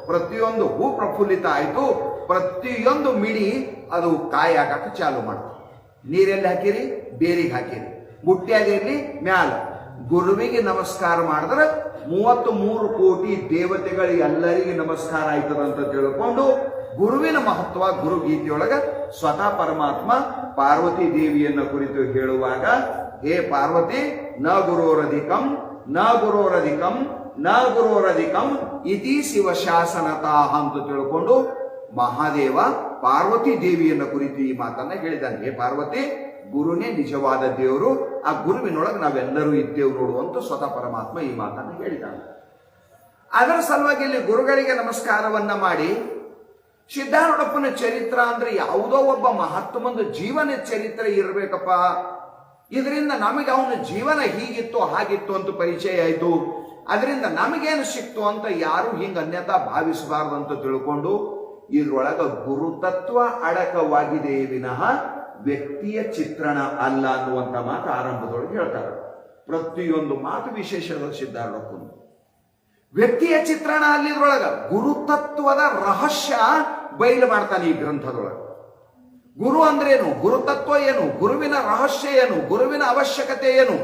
ಪ್ರತಿಯೊಂದು ಹೂ ಪ್ರಫುಲ್ಲಿತ ಆಯ್ತು, ಪ್ರತಿಯೊಂದು ಮಿಡಿ ಅದು ಕಾಯಿ ಹಾಕಕ್ಕೆ ಚಾಲು ಮಾಡ್ತು. ನೀರೆಲ್ಲಿ ಹಾಕಿರಿ? ಬೇರಿಗೆ ಹಾಕಿರಿ. ಮುಟ್ಟ್ಯಾದಲ್ಲಿ ಮ್ಯಾಲ. ಗುರುವಿಗೆ ನಮಸ್ಕಾರ ಮಾಡಿದ್ರೆ 33 ಕೋಟಿ ದೇವತೆಗಳು ಎಲ್ಲರಿಗೆ ನಮಸ್ಕಾರ ಆಯ್ತದಂತ ತಿಳ್ಕೊಂಡು ಗುರುವಿನ ಮಹತ್ವ ಗುರುಗೀತೆಯೊಳಗ ಸ್ವತಃ ಪರಮಾತ್ಮ ಪಾರ್ವತಿ ದೇವಿಯನ್ನ ಕುರಿತು ಹೇಳುವಾಗ, ಹೇ ಪಾರ್ವತಿ, ನ ಗುರೋರಧಿಕಂ ನ ಗುರೋರಧಿಕಂ ನ ಗುರೋರಧಿಕಂ ಇತಿ ಶಿವಶಾಸನತಃ ಅಂತ ತಿಳ್ಕೊಂಡು ಮಹಾದೇವ ಪಾರ್ವತಿ ದೇವಿಯನ್ನ ಕುರಿತು ಈ ಮಾತನ್ನ ಹೇಳಿದ್ದಾನೆ. ಹೇ ಪಾರ್ವತಿ, ಗುರುನೇ ನಿಜವಾದ ದೇವರು, ಆ ಗುರುವಿನೊಳಗೆ ನಾವೆಲ್ಲರೂ ಇದ್ದೇವು ನೋಡುವಂತ ಸ್ವತಃ ಪರಮಾತ್ಮ ಈ ಮಾತನ್ನ ಹೇಳಿದ್ದಾನೆ. ಅದರ ಸಲುವಾಗಿ ಇಲ್ಲಿ ಗುರುಗಳಿಗೆ ನಮಸ್ಕಾರವನ್ನ ಮಾಡಿ, ಸಿದ್ಧಾರೂಢಪ್ಪನ ಚರಿತ್ರ ಅಂದ್ರೆ ಯಾವುದೋ ಒಬ್ಬ ಮಹಾತ್ಮಂದು ಜೀವನ ಚರಿತ್ರೆ ಇರಬೇಕಪ್ಪ. ಇದರಿಂದ ನಮಗೆ ಅವನ ಜೀವನ ಹೀಗಿತ್ತು ಹಾಗಿತ್ತು ಅಂತ ಪರಿಚಯ ಆಯ್ತು. ಅದರಿಂದ ನಮಗೇನು ಸಿಕ್ತು ಅಂತ ಯಾರು ಹಿಂಗ ಅನ್ಯತಾ ಭಾವಿಸಬಾರ್ದು ಅಂತ ತಿಳ್ಕೊಂಡು ಇದ್ರೊಳಗ ಗುರುತತ್ವ ಅಡಕವಾಗಿದೆ ವಿನಃ ವ್ಯಕ್ತಿಯ ಚಿತ್ರಣ ಅಲ್ಲ ಅನ್ನುವಂತ ಮಾತು ಆರಂಭದೊಳಗೆ ಹೇಳ್ತಾರೆ. ಪ್ರತಿಯೊಂದು ಮಾತು ವಿಶೇಷದ ಸಿದ್ಧಾರೂಢಪ್ಪನ ವ್ಯಕ್ತಿಯ ಚಿತ್ರಣ ಅಲ್ಲಿದ್ರೊಳಗ ಗುರುತತ್ವದ ರಹಸ್ಯ ಬಯಲು ಮಾಡ್ತಾನೆ ಈ ಗ್ರಂಥದೊಳಗೆ. ಗುರು ಅಂದ್ರೇನು, ಗುರುತತ್ವ ಏನು, ಗುರುವಿನ ರಹಸ್ಯ ಏನು, ಗುರುವಿನ ಅವಶ್ಯಕತೆ ಏನು,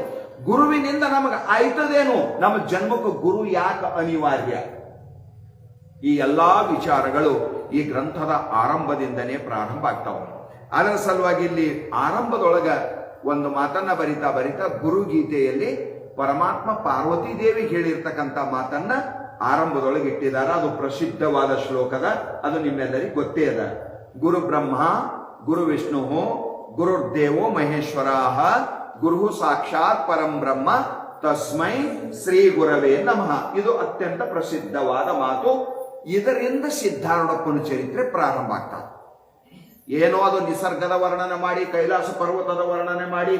ಗುರುವಿನಿಂದ ನಮಗೆ ಆಯ್ತದೇನು, ನಮ್ಮ ಜನ್ಮಕ್ಕೆ ಗುರು ಯಾಕೆ ಅನಿವಾರ್ಯ, ಈ ಎಲ್ಲಾ ವಿಚಾರಗಳು ಈ ಗ್ರಂಥದ ಆರಂಭದಿಂದನೇ ಪ್ರಾರಂಭ ಆಗ್ತಾವ. ಅದರ ಸಲುವಾಗಿ ಇಲ್ಲಿ ಆರಂಭದೊಳಗ ಒಂದು ಮಾತನ್ನ ಬರಿತಾ ಬರಿತಾ ಗುರುಗೀತೆಯಲ್ಲಿ ಪರಮಾತ್ಮ ಪಾರ್ವತಿ ದೇವಿ ಹೇಳಿರ್ತಕ್ಕಂಥ ಮಾತನ್ನ ಆರಂಭದೊಳಗೆ ಇಟ್ಟಿದ್ದಾರೆ. ಅದು ಪ್ರಸಿದ್ಧವಾದ ಶ್ಲೋಕದ, ಅದು ನಿಮ್ಮೆಲ್ಲರಿಗೂ ಗೊತ್ತೇ ಅದ. ಗುರು ಬ್ರಹ್ಮ ಗುರು ವಿಷ್ಣು ಗುರುರ್ದೇವೋ ಮಹೇಶ್ವರ ಗುರು ಸಾಕ್ಷಾತ್ ಪರಂ ಬ್ರಹ್ಮ ತಸ್ಮೈ ಶ್ರೀ ಗುರವೇ ನಮಃ. ಇದು ಅತ್ಯಂತ ಪ್ರಸಿದ್ಧವಾದ ಮಾತು. ಇದರಿಂದ ಸಿದ್ಧಾರೂಢಪ್ಪನ ಚರಿತ್ರೆ ಪ್ರಾರಂಭ ಆಗ್ತದೆ. ಏನೋ ಅದು ನಿಸರ್ಗದ ವರ್ಣನೆ ಮಾಡಿ, ಕೈಲಾಸ ಪರ್ವತದ ವರ್ಣನೆ ಮಾಡಿ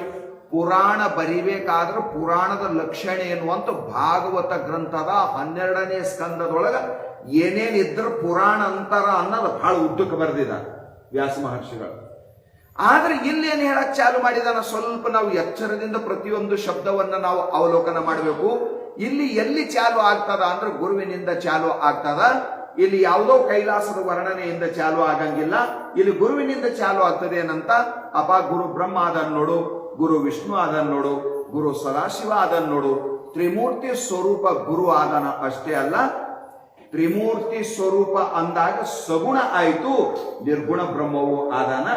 ಪುರಾಣ ಬರಿಬೇಕಾದ್ರೆ ಪುರಾಣದ ಲಕ್ಷಣ ಎನ್ನುವಂತ ಭಾಗವತ ಗ್ರಂಥದ 12ನೇ ಸ್ಕಂದದೊಳಗ ಏನೇನಿದ್ರು ಪುರಾಣ ಅಂತರ ಅನ್ನೋದು ಬಹಳ ಉದ್ದಕ್ಕೆ ಬರೆದಿದ್ದಾರೆ ವ್ಯಾಸ ಮಹರ್ಷಿಗಳು. ಆದ್ರೆ ಇಲ್ಲೇನು ಹೇಳಕ್ ಚಾಲು ಮಾಡಿದಾನ, ಸ್ವಲ್ಪ ನಾವು ಎಚ್ಚರದಿಂದ ಪ್ರತಿಯೊಂದು ಶಬ್ದವನ್ನ ನಾವು ಅವಲೋಕನ ಮಾಡಬೇಕು. ಇಲ್ಲಿ ಎಲ್ಲಿ ಚಾಲು ಆಗ್ತದ ಅಂದ್ರೆ ಗುರುವಿನಿಂದ ಚಾಲು ಆಗ್ತದ. ಇಲ್ಲಿ ಯಾವುದೋ ಕೈಲಾಸದ ವರ್ಣನೆಯಿಂದ ಚಾಲು ಆಗಂಗಿಲ್ಲ. ಇಲ್ಲಿ ಗುರುವಿನಿಂದ ಚಾಲು ಆಗ್ತದೆ ಏನಂತ, ಅಪ್ಪ ಗುರು ಬ್ರಹ್ಮ ಅದನ್ ನೋಡು, ಗುರು ವಿಷ್ಣು ಅದನ್ ನೋಡು, ಗುರು ಸದಾಶಿವ ಅದನ್ ನೋಡು. ತ್ರಿಮೂರ್ತಿ ಸ್ವರೂಪ ಗುರು ಆದನ ಅಷ್ಟೇ ಅಲ್ಲ, ತ್ರಿಮೂರ್ತಿ ಸ್ವರೂಪ ಅಂದಾಗ ಸಗುಣ ಆಯಿತು, ನಿರ್ಗುಣ ಬ್ರಹ್ಮವು ಆದಾನ.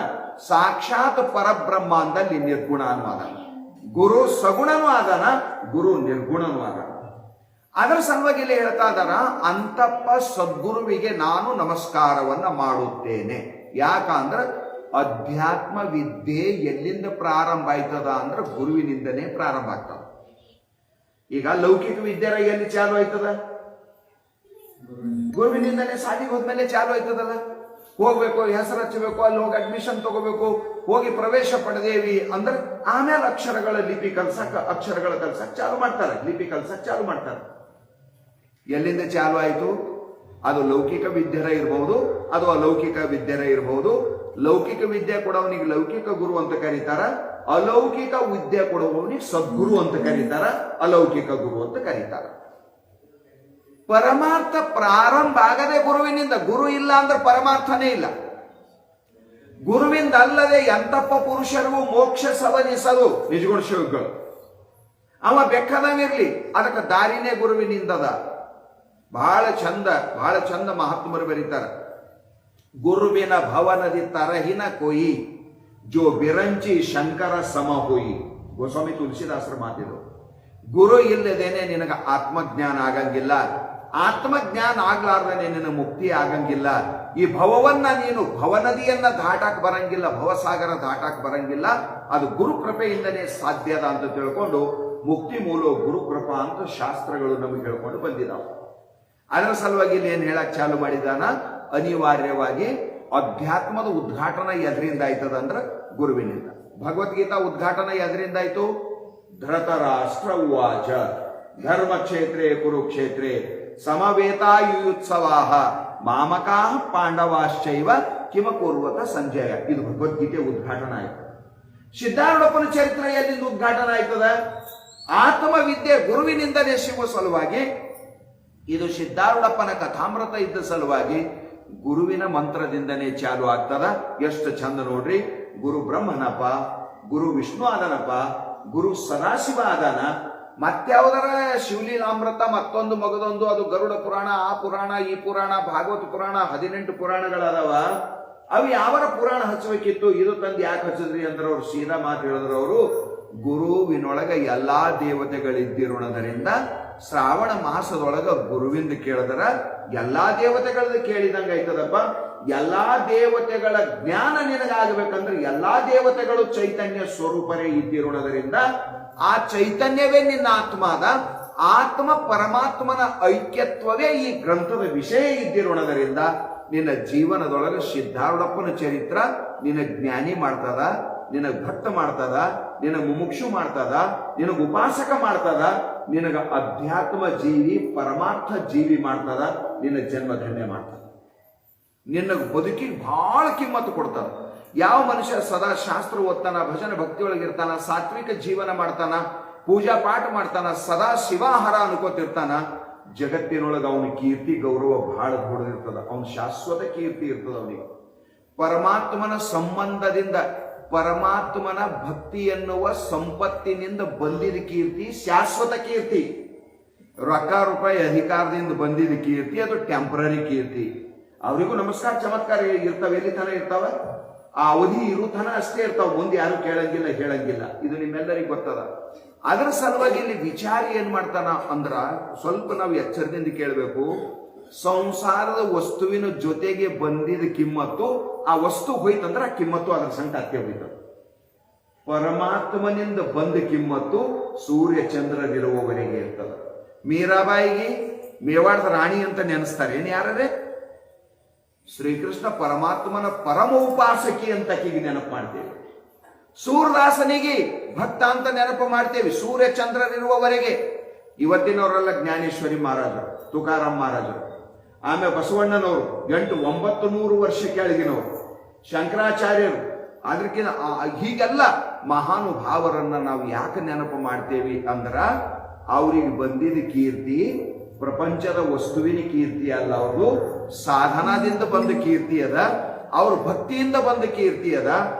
ಸಾಕ್ಷಾತ್ ಪರಬ್ರಹ್ಮ ಅಂದಲ್ಲಿ ನಿರ್ಗುಣ ಅನುವಾದ. ಗುರು ಸಗುಣನೂ ಆದಾನ, ಗುರು ನಿರ್ಗುಣನೂ ಆದಾನ. ಅದರ ಸಲುವಾಗಿ ಇಲ್ಲಿ ಹೇಳ್ತಾ ಇದ್ದಾರ, ಅಂತಪ್ಪ ಸದ್ಗುರುವಿಗೆ ನಾನು ನಮಸ್ಕಾರವನ್ನ ಮಾಡುತ್ತೇನೆ. ಯಾಕಂದ್ರೆ ಅಧ್ಯಾತ್ಮ ವಿದ್ಯೆ ಎಲ್ಲಿಂದ ಪ್ರಾರಂಭ ಆಯ್ತದ ಅಂದ್ರೆ ಗುರುವಿನಿಂದನೇ ಪ್ರಾರಂಭ ಆಗ್ತದ. ಈಗ ಲೌಕಿಕ ವಿದ್ಯೆ ಎಲ್ಲಿ ಚಾಲು ಆಯ್ತದ? ಗುರುವಿನಿಂದನೇ. ಶಾಲೆಗೆ ಹೋದ್ಮೇಲೆ ಚಾಲು ಆಯ್ತದಲ್ಲ, ಹೋಗ್ಬೇಕು, ಹೆಸರು ಹಚ್ಚಬೇಕು, ಅಲ್ಲಿ ಹೋಗಿ ಅಡ್ಮಿಷನ್ ತಗೋಬೇಕು, ಹೋಗಿ ಪ್ರವೇಶ ಪಡೆದೇವಿ ಅಂದ್ರೆ ಆಮೇಲೆ ಅಕ್ಷರಗಳ ಲಿಪಿ ಕಲ್ಸಕ್, ಅಕ್ಷರಗಳ ಕಲ್ಸಕ್ ಚಾಲು ಮಾಡ್ತಾರೆ, ಲಿಪಿ ಕಲ್ಸಕ್ ಚಾಲು ಮಾಡ್ತಾರೆ. ಎಲ್ಲಿಂದ ಚಾಲು ಆಯ್ತು? ಅದು ಲೌಕಿಕ ವಿದ್ಯೆರ ಇರಬಹುದು, ಅದು ಅಲೌಕಿಕ ವಿದ್ಯೆರ ಇರಬಹುದು. ಲೌಕಿಕ ವಿದ್ಯೆ ಕೊಡೋವನಿಗೆ ಲೌಕಿಕ ಗುರು ಅಂತ ಕರೀತಾರ, ಅಲೌಕಿಕ ವಿದ್ಯೆ ಕೊಡುವವನಿಗೆ ಸದ್ಗುರು ಅಂತ ಕರೀತಾರ, ಅಲೌಕಿಕ ಗುರು ಅಂತ ಕರೀತಾರ. ಪರಮಾರ್ಥ ಪ್ರಾರಂಭ ಆಗದೆ ಗುರುವಿನಿಂದ. ಗುರು ಇಲ್ಲ ಅಂದ್ರೆ ಪರಮಾರ್ಥನೇ ಇಲ್ಲ. ಗುರುವಿಂದ ಅಲ್ಲದೆ ಎಂತಪ್ಪ ಪುರುಷರಿಗೂ ಮೋಕ್ಷ ಸವನಿಸಲು ನಿಜಗುಣ ಶಿವಗಳು. ಅವ ಬೆಕ್ಕದಂಗಿರ್ಲಿ, ಅದಕ್ಕೆ ದಾರಿನೇ ಗುರುವಿನಿಂದದ. ಬಹಳ ಚಂದ ಮಹಾತ್ಮರು ಬರೀತಾರೆ. ಗುರುವಿನ ಭವನದಿ ತರಹಿನ ಕೊಯಿ ಜೋ ಬಿರಂಚಿ ಶಂಕರ ಸಮ ಹೋಯಿ. ಗೋಸ್ವಾಮಿ ತುಳಸಿದಾಸರ ಮಾತಿದು. ಗುರು ಇಲ್ಲದೇನೆ ನಿನಗ ಆತ್ಮಜ್ಞಾನ ಆಗಂಗಿಲ್ಲ, ಆತ್ಮಜ್ಞಾನ ಆಗ್ಲಾರ್ದೇನೆ ನಿನ್ನ ಮುಕ್ತಿ ಆಗಂಗಿಲ್ಲ. ಈ ಭವವನ್ನ ನೀನು ಭವನದಿಯನ್ನ ದಾಟಾಕ್ ಬರಂಗಿಲ್ಲ, ಭವಸಾಗರ ದಾಟಾಕ್ ಬರಂಗಿಲ್ಲ. ಅದು ಗುರು ಕೃಪೆಯಿಂದನೇ ಸಾಧ್ಯದ ಅಂತ ತಿಳ್ಕೊಂಡು ಮುಕ್ತಿ ಮೂಲ ಗುರುಕೃಪಾ ಅಂತ ಶಾಸ್ತ್ರಗಳು ನಮಗೆ ಹೇಳ್ಕೊಂಡು ಬಂದಿದ್ದಾವೆ. ಅದರ ಸಲುವಾಗಿ ಇಲ್ಲಿ ಏನ್ ಹೇಳಕ್ ಚಾಲು ಮಾಡಿದಾನ, ಅನಿವಾರ್ಯವಾಗಿ ಅಧ್ಯಾತ್ಮದ ಉದ್ಘಾಟನ ಎದರಿಂದ ಆಯ್ತದ ಅಂದ್ರೆ ಗುರುವಿನಿಂದ. ಭಗವದ್ಗೀತಾ ಉದ್ಘಾಟನ ಎದರಿಂದ ಆಯ್ತು? ಧೃತರಾಷ್ಟ್ರ ಉವಾಚ ಧರ್ಮಕ್ಷೇತ್ರೇ ಕುರುಕ್ಷೇತ್ರೇ ಸಮವೇತಾಯುತ್ಸವಾಹ ಮಾಮಕಾಃ ಪಾಂಡವಾಶ್ಚೈವ ಕಿಮ ಕೂರ್ವತ ಸಂಜಯ. ಇದು ಭಗವದ್ಗೀತೆ ಉದ್ಘಾಟನ ಆಯ್ತು. ಸಿದ್ಧಾರೂಢಪ್ಪನ ಚರಿತ್ರೆ ಎಲ್ಲಿಂದ ಉದ್ಘಾಟನ ಆಯ್ತದ? ಆತ್ಮವಿದ್ಯೆ ಗುರುವಿನಿಂದಲೇ ಸಿಗುವ ಸಲುವಾಗಿ. ಇದು ಸಿದ್ಧಾರೂಢಪ್ಪನ ಕಥಾಮೃತ ಇದ್ದ ಸಲುವಾಗಿ ಗುರುವಿನ ಮಂತ್ರದಿಂದನೇ ಚಾಲು ಆಗ್ತದ. ಎಷ್ಟು ಚಂದ ನೋಡ್ರಿ. ಗುರು ಬ್ರಹ್ಮನಪ್ಪ, ಗುರು ವಿಷ್ಣು ಆದನಪ್ಪ, ಗುರು ಸದಾಶಿವ ಆದಾನ. ಮತ್ಯಾವುದರ ಶಿವಲೀಲಾಮೃತ ಮತ್ತೊಂದು ಮಗದೊಂದು, ಅದು ಗರುಡ ಪುರಾಣ, ಆ ಪುರಾಣ, ಈ ಪುರಾಣ, ಭಾಗವತ ಪುರಾಣ, 18 ಪುರಾಣಗಳದಾವ. ಅವು ಯಾವರ ಪುರಾಣ ಹಚ್ಚಬೇಕಿತ್ತು, ಇದು ತಂದು ಯಾಕೆ ಹಚ್ಚಿದ್ರಿ ಅಂದ್ರೆ ಅವ್ರು ಸೀದಾ ಮಾತು ಹೇಳಿದ್ರು. ಅವರು ಗುರುವಿನೊಳಗ ಎಲ್ಲಾ ದೇವತೆಗಳಿದ್ದಿರೋಣದರಿಂದ ಶ್ರಾವಣ ಮಾಸದೊಳಗ ಗುರುವಿಂದ ಕೇಳಿದ್ರ ಎಲ್ಲಾ ದೇವತೆಗಳದ್ದು ಕೇಳಿದಂಗ ಆಯ್ತದಪ್ಪ. ಎಲ್ಲಾ ದೇವತೆಗಳ ಜ್ಞಾನ ನಿನಗಾಗಬೇಕಂದ್ರೆ ಎಲ್ಲಾ ದೇವತೆಗಳು ಚೈತನ್ಯ ಸ್ವರೂಪರೇ ಇದ್ದಿರೋಣದರಿಂದ ಆ ಚೈತನ್ಯವೇ ನಿನ್ನ ಆತ್ಮದ. ಆತ್ಮ ಪರಮಾತ್ಮನ ಐಕ್ಯತ್ವವೇ ಈ ಗ್ರಂಥದ ವಿಷಯ ಇದ್ದಿರೋಣದರಿಂದ ನಿನ್ನ ಜೀವನದೊಳಗೆ ಸಿದ್ಧಾರೂಢಪ್ಪನ ಚರಿತ್ರ ನಿನ್ನ ಜ್ಞಾನಿ ಮಾಡ್ತದ, ನಿನ್ನ ಭಕ್ತ ಮಾಡ್ತದ, ನಿನ್ನ ಮುಮುಕ್ಷು ಮಾಡ್ತದ, ನಿನಗ ಉಪಾಸಕ ಮಾಡ್ತದ, ನಿನಗ ಅಧ್ಯಾತ್ಮ ಜೀವಿ ಪರಮಾರ್ಥ ಜೀವಿ ಮಾಡ್ತದ, ನಿನ್ನ ಜನ್ಮ ಧನ್ಯ ಮಾಡ್ತದ, ನಿನ್ನ ಬದುಕಿಗೆ ಬಹಳ ಕಿಮ್ಮತ್ತು ಕೊಡ್ತದ. ಯಾವ ಮನುಷ್ಯ ಸದಾ ಶಾಸ್ತ್ರ ಓದ್ತಾನ, ಭಜನೆ ಭಕ್ತಿಯೊಳಗಿರ್ತಾನ, ಸಾತ್ವಿಕ ಜೀವನ ಮಾಡ್ತಾನ, ಪೂಜಾ ಪಾಠ ಮಾಡ್ತಾನ, ಸದಾ ಶಿವಾಹಾರ ಅನ್ಕೋತಿರ್ತಾನ, ಜಗತ್ತಿನೊಳಗೆ ಅವನ ಕೀರ್ತಿ ಗೌರವ ಬಹಳ ದೊಡ್ಡದಿರ್ತದ. ಅವನ ಶಾಶ್ವತ ಕೀರ್ತಿ ಇರ್ತದ. ಅವನಿಗೆ ಪರಮಾತ್ಮನ ಸಂಬಂಧದಿಂದ, ಪರಮಾತ್ಮನ ಭಕ್ತಿ ಎನ್ನುವ ಸಂಪತ್ತಿನಿಂದ ಬಂದಿದ ಕೀರ್ತಿ ಶಾಶ್ವತ ಕೀರ್ತಿ. ರೊಕ್ಕ ರೂಪಾಯಿ ಅಧಿಕಾರದಿಂದ ಬಂದಿದ ಕೀರ್ತಿ ಅದು ಟೆಂಪರರಿ ಕೀರ್ತಿ. ಅವರಿಗೂ ನಮಸ್ಕಾರ ಚಮತ್ಕಾರ ಇರ್ತಾವ, ಎಲ್ಲಿ ತನ ಇರ್ತಾವ, ಆ ಅವಧಿ ಇರುತನ ಅಷ್ಟೇ ಇರ್ತಾವ, ಮುಂದೆ ಯಾರು ಕೇಳಂಗಿಲ್ಲ ಹೇಳಂಗಿಲ್ಲ. ಇದು ನಿಮ್ಮೆಲ್ಲರಿಗೂ ಗೊತ್ತದ. ಅದರ ಸಲುವಾಗಿ ಇಲ್ಲಿ ವಿಚಾರ ಏನ್ ಮಾಡ್ತಾನ ಅಂದ್ರ ಸ್ವಲ್ಪ ನಾವು ಎಚ್ಚರದಿಂದ ಕೇಳಬೇಕು. ಸಂಸಾರದ ವಸ್ತುವಿನ ಜೊತೆಗೆ ಬಂದಿದ ಕಿಮ್ಮತ್ತು, ಆ ವಸ್ತು ಹೋಯ್ತಂದ್ರ ಆ ಕಿಮ್ಮತ್ತು ಅದರ ಸಂಕಟ ಅತ್ತೆ ಹೋಯ್ತದ. ಪರಮಾತ್ಮನಿಂದ ಬಂದ ಕಿಮ್ಮತ್ತು ಸೂರ್ಯ ಚಂದ್ರರಿರುವವರೆಗೆ ಇರ್ತದೆ. ಮೀರಾಬಾಯಿಗೆ ಮೇವಾಡದ ರಾಣಿ ಅಂತ ನೆನೆಸ್ತಾರೆ. ಏನ್ ಯಾರೇ? ಶ್ರೀಕೃಷ್ಣ ಪರಮಾತ್ಮನ ಪರಮ ಉಪಾಸಕಿ ಅಂತ ಆಕಿಗೆ ನೆನಪು ಮಾಡ್ತೇವೆ. ಸೂರದಾಸನಿಗೆ ಭಕ್ತ ಅಂತ ನೆನಪು ಮಾಡ್ತೇವೆ ಸೂರ್ಯ ಚಂದ್ರರಿರುವವರೆಗೆ. ಇವತ್ತಿನವರೆಲ್ಲ ಜ್ಞಾನೇಶ್ವರಿ ಮಹಾರಾಜರು, ತುಕಾರಾಮ್ ಮಹಾರಾಜರು, ಆಮೇಲೆ ಬಸವಣ್ಣನವರು 800-900 ವರ್ಷ ಕೆಳಗಿನವರು, ಶಂಕರಾಚಾರ್ಯರು, ಅದಕ್ಕಿಂತ ಹೀಗೆಲ್ಲ ಮಹಾನುಭಾವರನ್ನ ನಾವು ಯಾಕೆ ನೆನಪು ಮಾಡ್ತೇವೆ ಅಂದ್ರ ಅವ್ರಿಗೆ ಬಂದಿದ್ದ ಕೀರ್ತಿ ಪ್ರಪಂಚದ ವಸ್ತುವಿನ ಕೀರ್ತಿ ಅಲ್ಲ, ಅವ್ರದ್ದು ಸಾಧನದಿಂದ ಬಂದ ಕೀರ್ತಿ ಅದ, ಅವ್ರ ಭಕ್ತಿಯಿಂದ ಬಂದ ಕೀರ್ತಿ ಅದ,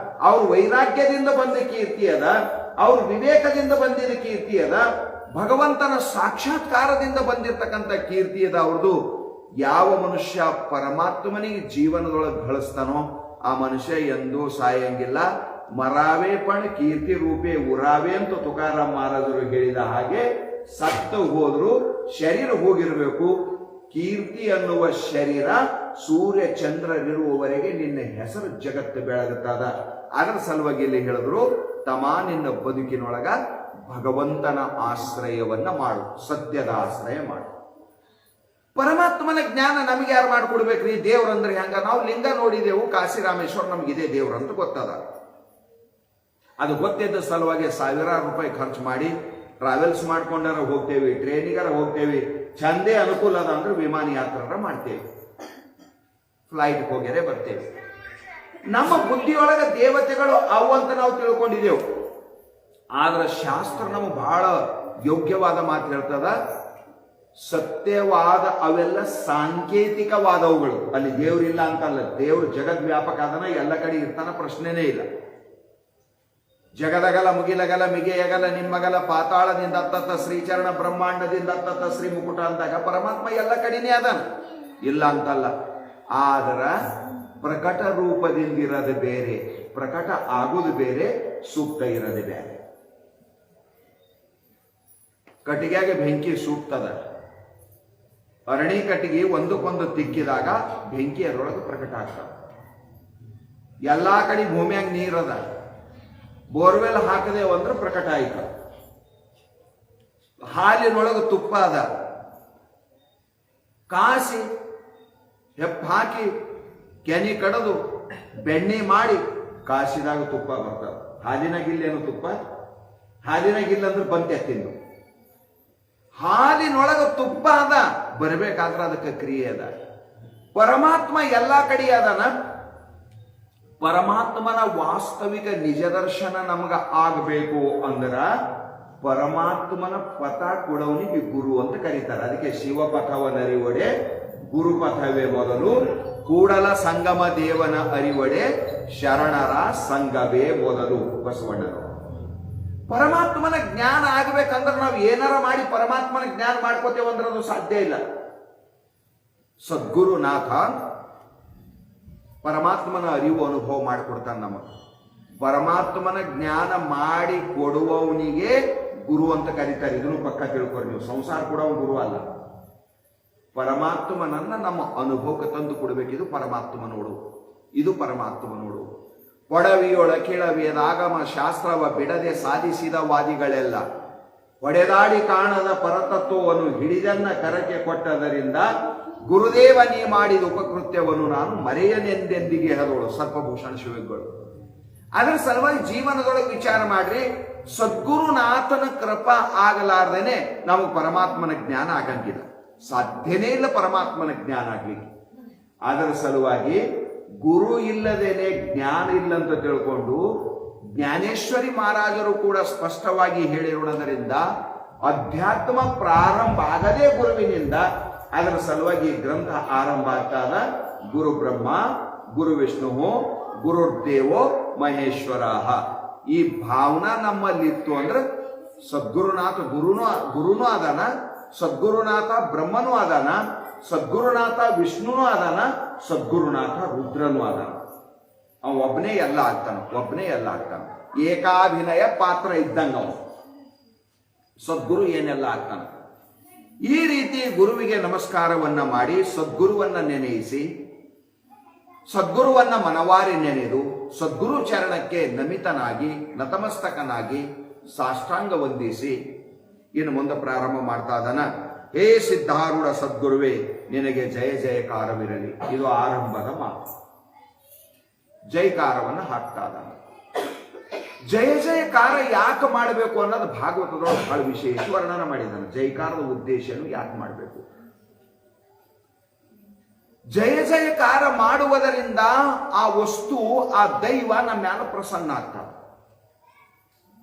ಅವ್ರ ವೈರಾಗ್ಯದಿಂದ ಬಂದ ಕೀರ್ತಿ ಅದ, ಅವ್ರ ವಿವೇಕದಿಂದ ಬಂದಿದ್ದ ಕೀರ್ತಿ ಅದ, ಭಗವಂತನ ಸಾಕ್ಷಾತ್ಕಾರದಿಂದ ಬಂದಿರತಕ್ಕಂಥ ಕೀರ್ತಿ ಅದ ಅವ್ರದ್ದು. ಯಾವ ಮನುಷ್ಯ ಪರಮಾತ್ಮನಿಗೆ ಜೀವನದೊಳಗೆ ಗಳಿಸ್ತಾನೋ ಆ ಮನುಷ್ಯ ಎಂದೂ ಸಾಯಂಗಿಲ್ಲ. ಮರಾವೇ ಪಣ ಕೀರ್ತಿ ರೂಪೇ ಉರಾವೆ ಅಂತ ತುಕಾರಾಮ್ ಮಹಾರಾಜರು ಹೇಳಿದ ಹಾಗೆ ಸತ್ತು ಹೋದ್ರು ಶರೀರ ಹೋಗಿರಬೇಕು. ಕೀರ್ತಿ ಅನ್ನುವ ಶರೀರ ಸೂರ್ಯ ಚಂದ್ರರಿರುವವರೆಗೆ ನಿನ್ನ ಹೆಸರು ಜಗತ್ತು ಬೆಳಗುತ್ತದ. ಅದರ ಸಲುವಾಗಿ ಇಲ್ಲಿ ಹೇಳಿದ್ರು, ತಮ ನಿನ್ನ ಬದುಕಿನೊಳಗ ಭಗವಂತನ ಆಶ್ರಯವನ್ನ ಮಾಡು, ಸತ್ಯದ ಆಶ್ರಯ ಮಾಡು. ಪರಮಾತ್ಮನ ಜ್ಞಾನ ನಮಗೆ ಯಾರು ಮಾಡಿಕೊಡ್ಬೇಕ್ರಿ? ದೇವ್ರಂದ್ರೆ ಹೆಂಗ? ನಾವು ಲಿಂಗ ನೋಡಿದೆವು, ಕಾಶಿ ರಾಮೇಶ್ವರ ನಮಗಿದೆ ದೇವ್ರಂತ ಗೊತ್ತದ. ಅದು ಗೊತ್ತಿದ್ದ ಸಲುವಾಗಿ ಸಾವಿರಾರು ರೂಪಾಯಿ ಖರ್ಚು ಮಾಡಿ ಟ್ರಾವೆಲ್ಸ್ ಮಾಡ್ಕೊಂಡಾರ ಹೋಗ್ತೇವಿ, ಟ್ರೈನಿಗಾರ ಹೋಗ್ತೇವಿ, ಚಂದೇ ಅನುಕೂಲ ಅದ ಅಂದ್ರೆ ವಿಮಾನ ಯಾತ್ರಾರ ಮಾಡ್ತೇವೆ, ಫ್ಲೈಟ್ ಹೋಗ್ಯಾರೆ ಬರ್ತೇವೆ. ನಮ್ಮ ಬುದ್ಧಿಯೊಳಗ ದೇವತೆಗಳು ಅವು ಅಂತ ನಾವು ತಿಳ್ಕೊಂಡಿದ್ದೆವು. ಆದ್ರೆ ಶಾಸ್ತ್ರ ನಮಗೆ ಬಹಳ ಯೋಗ್ಯವಾದ ಮಾತು ಹೇಳ್ತದ. ಸತ್ಯವಾದ ಅವೆಲ್ಲ ಸಾಂಕೇತಿಕವಾದವುಗಳು. ಅಲ್ಲಿ ದೇವ್ರಿಲ್ಲ ಅಂತಲ್ಲ, ದೇವ್ರು ಜಗದ್ವ್ಯಾಪಕ ಅದನ್ನ, ಎಲ್ಲ ಕಡೆ ಇರ್ತಾನ, ಪ್ರಶ್ನೆನೇ ಇಲ್ಲ. ಜಗದಗಲ ಮುಗಿಲಗಲ ಮಿಗೆಯಗಲ ನಿಮ್ಮಗಲ ಪಾತಾಳದಿಂದ ಅತ್ತತ್ತ ಶ್ರೀಚರಣ ಬ್ರಹ್ಮಾಂಡದಿಂದ ಅತ್ತತ್ತ ಶ್ರೀ ಮುಕುಟ ಅಂದಾಗ ಪರಮಾತ್ಮ ಎಲ್ಲ ಕಡೆನೇ ಅದಾನ, ಇಲ್ಲ ಅಂತಲ್ಲ. ಆದರ ಪ್ರಕಟ ರೂಪದಿಂದಿರೋದು ಬೇರೆ, ಪ್ರಕಟ ಆಗುದು ಬೇರೆ, ಸೂಕ್ತ ಇರೋದು ಬೇರೆ. ಕಟ್ಟಿಗೆಗೆ ಬೆಂಕಿ ಸೂಕ್ತದ, ಅರಣಿ ಕಟ್ಟಿಗೆ ಒಂದಕ್ಕೊಂದು ತಿಕ್ಕಿದಾಗ ಬೆಂಕಿ ಅದರೊಳಗೆ ಪ್ರಕಟ ಆಗ್ತದ. ಎಲ್ಲಾ ಕಡೆ ಭೂಮಿಯಾಗ ನೀರದ, ಬೋರ್ವೆಲ್ ಹಾಕದೇವು ಅಂದ್ರೆ ಪ್ರಕಟ ಆಯ್ತ. ಹಾಲಿನೊಳಗೆ ತುಪ್ಪ ಅದ, ಕಾಸಿ ಹೆಪ್ಪ ಹಾಕಿ ಕೆನಿ ಕಡದು ಬೆಣ್ಣೆ ಮಾಡಿ ಕಾಸಿದಾಗ ತುಪ್ಪ ಬರ್ತದ. ಹಾಲಿನಾಗಿಲ್ಲೇನು ತುಪ್ಪ? ಹಾಲಿನಾಗಿಲ್ಲ ಅಂದ್ರೆ ಬಂತೆ ತಿಂದು. ಹಾಲಿನೊಳಗೆ ತುಪ್ಪ ಅದ, ಬರಬೇಕಾದ್ರೆ ಅದಕ್ಕೆ ಕ್ರಿಯೆ ಅದ. ಪರಮಾತ್ಮ ಎಲ್ಲಾ ಕಡೆ ಅದಾನ. ಪರಮಾತ್ಮನ ವಾಸ್ತವಿಕ ನಿಜದರ್ಶನ ನಮಗ ಆಗಬೇಕು ಅಂದ್ರ ಪರಮಾತ್ಮನ ಪಥ ಕೊಡವನಿಗೆ ಗುರು ಅಂತ ಕರೀತಾರೆ. ಅದಕ್ಕೆ ಶಿವಪಥವನರಿವಡೆ ಗುರುಪಥವೇ ಮೊದಲು, ಕೂಡಲ ಸಂಗಮ ದೇವನ ಅರಿವಡೆ ಶರಣರ ಸಂಘವೇ ಮೊದಲು. ಬಸವಣ್ಣರು ಪರಮಾತ್ಮನ ಜ್ಞಾನ ಆಗ್ಬೇಕಂದ್ರೆ ನಾವು ಏನಾರ ಮಾಡಿ ಪರಮಾತ್ಮನ ಜ್ಞಾನ ಮಾಡ್ಕೋತೇವೆ ಅಂದ್ರೆ ಅದು ಸಾಧ್ಯ ಇಲ್ಲ. ಸದ್ಗುರುನಾಥ ಪರಮಾತ್ಮನ ಅರಿವು ಅನುಭವ ಮಾಡಿಕೊಡ್ತಾನೆ ನಮಗೆ. ಪರಮಾತ್ಮನ ಜ್ಞಾನ ಮಾಡಿ ಕೊಡುವವನಿಗೆ ಗುರು ಅಂತ ಕರೀತಾರೆ. ಇದನ್ನು ಪಕ್ಕ ತಿಳ್ಕೊರಿ ನೀವು. ಸಂಸಾರ ಕೊಡೋ ಗುರು ಅಲ್ಲ, ಪರಮಾತ್ಮನನ್ನ ನಮ್ಮ ಅನುಭವಕ್ಕೆ ತಂದು ಕೊಡಬೇಕಿದು ಪರಮಾತ್ಮ ನೋಡು, ಇದು ಪರಮಾತ್ಮ ನೋಡು. ಒಡವಿಯೊಳ ಕೆಳವೇದಾಗಮ ಶಾಸ್ತ್ರವ ಬಿಡದೆ ಸಾಧಿಸಿದ ವಾದಿಗಳೆಲ್ಲ ಹೊಡೆದಾಡಿ ಕಾಣದ ಪರತತ್ವವನ್ನು ಹಿಡಿದನ್ನ ಕರಕೆ ಕೊಟ್ಟದರಿಂದ ಗುರುದೇವ ನೀ ಮಾಡಿದ ಉಪಕೃತ್ಯವನ್ನು ನಾನು ಮರೆಯನೆಂದೆಂದಿಗೆ ಹೇಳೋಳು. ಸರ್ಪಭೂಷಣ ಶಿವಗಳು. ಅದರ ಸಲುವಾಗಿ ಜೀವನದೊಳಗೆ ವಿಚಾರ ಮಾಡ್ರಿ, ಸದ್ಗುರುನಾಥನ ಕೃಪಾ ಆಗಲಾರ್ದೇನೆ ನಮಗೆ ಪರಮಾತ್ಮನ ಜ್ಞಾನ ಆಗಂಗಿಲ್ಲ, ಸಾಧ್ಯನೇ ಇಲ್ಲ ಪರಮಾತ್ಮನ ಜ್ಞಾನ ಆಗ್ಲಿಕ್ಕೆ. ಅದರ ಸಲುವಾಗಿ ಗುರು ಇಲ್ಲದೇನೆ ಜ್ಞಾನ ಇಲ್ಲ ಅಂತ ತಿಳ್ಕೊಂಡು ಜ್ಞಾನೇಶ್ವರಿ ಮಹಾರಾಜರು ಕೂಡ ಸ್ಪಷ್ಟವಾಗಿ ಹೇಳಿರುವುದರಿಂದ ಅಧ್ಯಾತ್ಮ ಪ್ರಾರಂಭ ಆಗದೇ ಗುರುವಿನಿಂದ. ಅದರ ಸಲುವಾಗಿ ಗ್ರಂಥ ಆರಂಭ ಆಗ್ತಾದ ಗುರು ಬ್ರಹ್ಮ, ಗುರು ವಿಷ್ಣು, ಗುರುರ್ದೇವೋ ಮಹೇಶ್ವರ. ಈ ಭಾವನಾ ನಮ್ಮಲ್ಲಿತ್ತು ಅಂದ್ರೆ ಸದ್ಗುರುನಾಥ ಗುರುನೂ ಅದಾನ, ಸದ್ಗುರುನಾಥ ಬ್ರಹ್ಮನೂ ಅದಾನ, ಸದ್ಗುರುನಾಥ ವಿಷ್ಣುನೂ ಅದಾನ, ಸದ್ಗುರುನಾಥ ರುದ್ರನೂ ಅದಾನ. ಅವ ಒಬ್ಬನೇ ಎಲ್ಲ ಆಗ್ತಾನ, ಒಬ್ಬನೇ ಎಲ್ಲ ಆಗ್ತಾನ. ಏಕಾಭಿನಯ ಪಾತ್ರ ಇದ್ದಂಗ ಅವ ಸದ್ಗುರು ಏನೆಲ್ಲ ಆಗ್ತಾನ. ಈ ರೀತಿ ಗುರುವಿಗೆ ನಮಸ್ಕಾರವನ್ನ ಮಾಡಿ ಸದ್ಗುರುವನ್ನ ನೆನೆಯಿಸಿ ಸದ್ಗುರುವನ್ನ ಮನವಾರಿ ನೆನೆದು ಸದ್ಗುರು ಚರಣಕ್ಕೆ ನಮಿತನಾಗಿ ನತಮಸ್ತಕನಾಗಿ ಸಾಷ್ಟಾಂಗ ವಂದಿಸಿ ಇನ್ನು ಮುಂದೆ ಪ್ರಾರಂಭ ಮಾಡ್ತಾ ಇದ್ದಾನ. ಹೇ ಸಿದ್ಧಾರೂಢ ಸದ್ಗುರುವೇ, ನಿನಗೆ ಜಯ ಜಯಕಾರವಿರಲಿ. ಇದು ಆರಂಭದ ಮಾತು. ಜಯಕಾರವನ್ನು ಹಾಕ್ತಾ ಇದ್ದಾನ. ಜಯ ಜಯಕಾರ ಯಾಕೆ ಮಾಡಬೇಕು ಅನ್ನೋದು ಭಾಗವತದೊಳಗೆ ಬಹಳ ವಿಶೇಷ ವರ್ಣನ ಮಾಡಿದ್ದಾನೆ. ಜಯಕಾರದ ಉದ್ದೇಶನು ಯಾಕೆ ಮಾಡಬೇಕು? ಜಯ ಜಯಕಾರ ಮಾಡುವುದರಿಂದ ಆ ವಸ್ತು, ಆ ದೈವ ನಮ್ಮ ಮ್ಯಾಲ ಪ್ರಸನ್ನ ಆಗ್ತದೆ.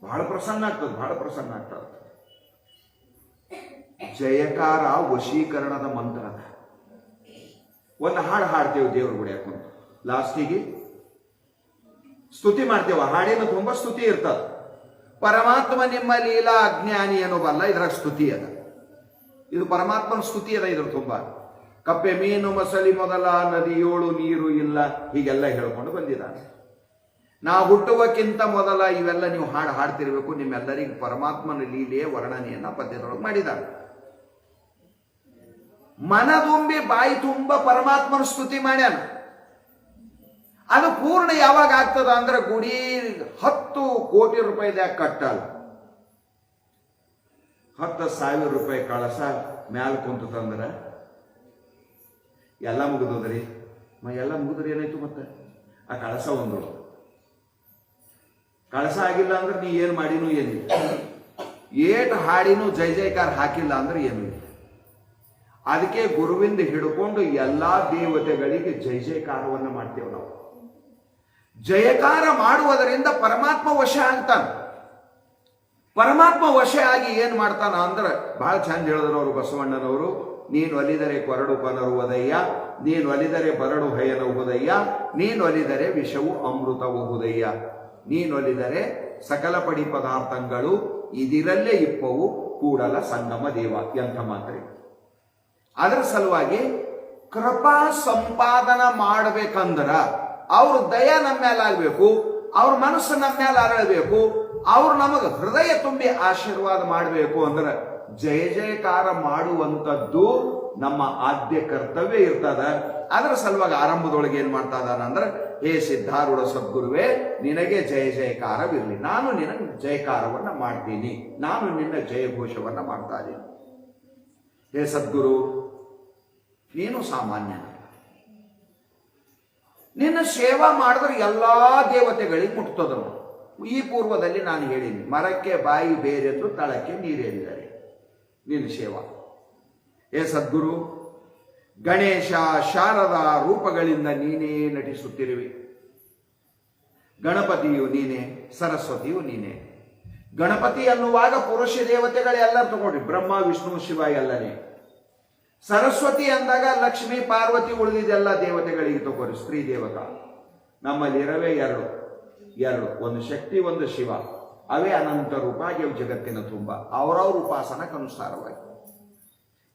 ಬಹಳ ಪ್ರಸನ್ನ ಆಗ್ತದೆ. ಜಯಕಾರ ವಶೀಕರಣದ ಮಂತ್ರ. ಒಂದು ಹಾಡು ಹಾಡ್ತೇವೆ ದೇವ್ರ ಗುಡಿ ಹಾಕೊಂಡು, ಲಾಸ್ಟಿಗೆ ಸ್ತುತಿ ಮಾಡ್ತೇವೆ. ಹಾಡಿನ ತುಂಬಾ ಸ್ತುತಿ ಇರ್ತದೆ. ಪರಮಾತ್ಮ ನಿಮ್ಮ ಲೀಲಾ ಅಜ್ಞಾನಿ ಅನ್ನೋಬಲ್ಲ, ಇದ್ರಾಗ ಸ್ತುತಿ ಅದ. ಇದು ಪರಮಾತ್ಮನ ಸ್ತುತಿ ಅದ. ಇದ್ರ ತುಂಬಾ ಕಪ್ಪೆ ಮೀನು ಮಸಲಿ ಮೊದಲ ನದಿಯೋಳು ನೀರು ಇಲ್ಲ, ಹೀಗೆಲ್ಲ ಹೇಳ್ಕೊಂಡು ಬಂದಿದ್ದಾನೆ. ನಾವು ಹುಟ್ಟುವಕ್ಕಿಂತ ಮೊದಲ ಇವೆಲ್ಲ ನೀವು ಹಾಡ್ತಿರ್ಬೇಕು. ನಿಮ್ಮೆಲ್ಲರಿಗೂ ಪರಮಾತ್ಮನ ಲೀಲೆಯ ವರ್ಣನೆಯನ್ನ ಪದ್ಯದೊಳಗೆ ಮಾಡಿದ್ದಾರೆ. ಮನ ತುಂಬಿ ಬಾಯಿ ತುಂಬ ಪರಮಾತ್ಮನ ಸ್ತುತಿ ಮಾಡ್ಯಾನ. ಅದು ಪೂರ್ಣ ಯಾವಾಗ ಆಗ್ತದ ಅಂದ್ರೆ ಗುಡಿ 10 ಕೋಟಿ ರೂಪಾಯಿದಾಗ ಕಟ್ಟಲ್ಲ, 10,000 ರೂಪಾಯಿ ಕಳಸ ಮ್ಯಾಲ ಕುಂತಂದ್ರೆ ಎಲ್ಲ ಮುಗಿದೋದ್ರಿ. ಎಲ್ಲ ಮುಗಿದ್ರಿ ಏನಾಯ್ತು? ಮತ್ತೆ ಆ ಕಳಸ ಒಂದು ಕಳಸ ಆಗಿಲ್ಲ ಅಂದ್ರೆ ನೀ ಏನ್ ಮಾಡಿನೂ ಏನಿಲ್ಲ. ಏಟ್ ಹಾಡಿನೂ ಜೈ ಜೈಕಾರ ಹಾಕಿಲ್ಲ ಅಂದ್ರೆ ಏನು ಇಲ್ಲ. ಅದಕ್ಕೆ ಗುರುವಿಂದ ಹಿಡ್ಕೊಂಡು ಎಲ್ಲಾ ದೇವತೆಗಳಿಗೆ ಜೈ ಜೈಕಾರವನ್ನ ಮಾಡ್ತೇವೆ ನಾವು. ಜಯಕಾರ ಮಾಡುವುದರಿಂದ ಪರಮಾತ್ಮ ವಶ ಆಗ್ತಾನ. ಪರಮಾತ್ಮ ವಶ ಆಗಿ ಏನ್ ಮಾಡ್ತಾನ ಅಂದ್ರೆ ಬಹಳ ಚಂದ ಹೇಳಿದ್ರು ಬಸವಣ್ಣನವರು. ನೀನು ಒಲಿದರೆ ಕೊರಡು ಪನರುವುದಯ್ಯ, ನೀನು ಒಲಿದರೆ ಬರಡು ಹಯನವುದಯ್ಯ, ನೀನು ಒಲಿದರೆ ವಿಷವು ಅಮೃತವುದಯ್ಯ, ನೀನು ಒಲಿದರೆ ಸಕಲ ಪಡಿ ಪದಾರ್ಥಗಳು ಇದಿರಲ್ಲೇ ಇಪ್ಪವು ಕೂಡಲ ಸಂಗಮ ದೇವ. ಎಂಥ ಮಾತ್ರೆ. ಅದರ ಸಲುವಾಗಿ ಕೃಪಾ ಸಂಪಾದನ ಮಾಡಬೇಕಂದ್ರ ಅವ್ರ ದಯ ನಮ್ಮ ಮೇಲೆ ಆಗ್ಬೇಕು, ಅವ್ರ ಮನಸ್ಸು ನಮ್ಮ ಮೇಲೆ ಅರಳಬೇಕು, ಅವ್ರು ನಮಗೆ ಹೃದಯ ತುಂಬಿ ಆಶೀರ್ವಾದ ಮಾಡಬೇಕು ಅಂದ್ರೆ ಜಯ ಜಯಕಾರ ಮಾಡುವಂಥದ್ದು ನಮ್ಮ ಆದ್ಯ ಕರ್ತವ್ಯ ಇರ್ತದ. ಅದರ ಸಲುವಾಗಿ ಆರಂಭದೊಳಗೆ ಏನ್ ಮಾಡ್ತಾ ಇದ್ದಾನ ಅಂದ್ರೆ, ಹೇ ಸಿದ್ಧಾರೂಢ ಸದ್ಗುರುವೇ, ನಿನಗೆ ಜಯ ಜಯಕಾರವಿರಲಿ. ನಾನು ನಿನಗೆ ಜಯಕಾರವನ್ನ ಮಾಡ್ತೀನಿ, ನಾನು ನಿನ್ನ ಜಯಘೋಷವನ್ನ ಮಾಡ್ತಾ ಇದ್ದೀನಿ. ಹೇ ಸದ್ಗುರು, ನೀನು ಸಾಮಾನ್ಯ. ನಿನ್ನ ಸೇವಾ ಮಾಡಿದ್ರೆ ಎಲ್ಲಾ ದೇವತೆಗಳಿಗೆ ಮುಟ್ತದನು. ಈ ಪೂರ್ವದಲ್ಲಿ ನಾನು ಹೇಳಿನಿ, ಮರಕ್ಕೆ ಬಾಯಿ ಬೇರೆಂದು ತಳಕ್ಕೆ ನೀರೇರಿದರೆ ನಿನ್ನ ಸೇವಾ. ಹೇ ಸದ್ಗುರು, ಗಣೇಶ ಶಾರದಾ ರೂಪಗಳಿಂದ ನೀನೇ ನಟಿಸುತ್ತಿರುವೆ. ಗಣಪತಿಯು ನೀನೇ, ಸರಸ್ವತಿಯು ನೀನೇ. ಗಣಪತಿ ಅನ್ನುವಾಗ ಪುರುಷ ದೇವತೆಗಳೆಲ್ಲರೂ ತಗೊಂಡ್ರಿ, ಬ್ರಹ್ಮ ವಿಷ್ಣು ಶಿವ ಎಲ್ಲನೇ. ಸರಸ್ವತಿ ಅಂದಾಗ ಲಕ್ಷ್ಮೀ ಪಾರ್ವತಿ ಉಳಿದಿದೆಲ್ಲ ದೇವತೆಗಳಿಗೆ ತಗೋರಿ, ಸ್ತ್ರೀ ದೇವತಾ. ನಮ್ಮಲ್ಲಿ ಇರವೇ ಎರಡು, ಒಂದು ಶಕ್ತಿ ಒಂದು ಶಿವ. ಅವೇ ಅನಂತ ರೂಪ ಆಗ್ಯವು ಜಗತ್ತಿನ ತುಂಬ, ಅವರವ್ರ ಉಪಾಸನಕ್ಕನುಸಾರವಾಗಿ.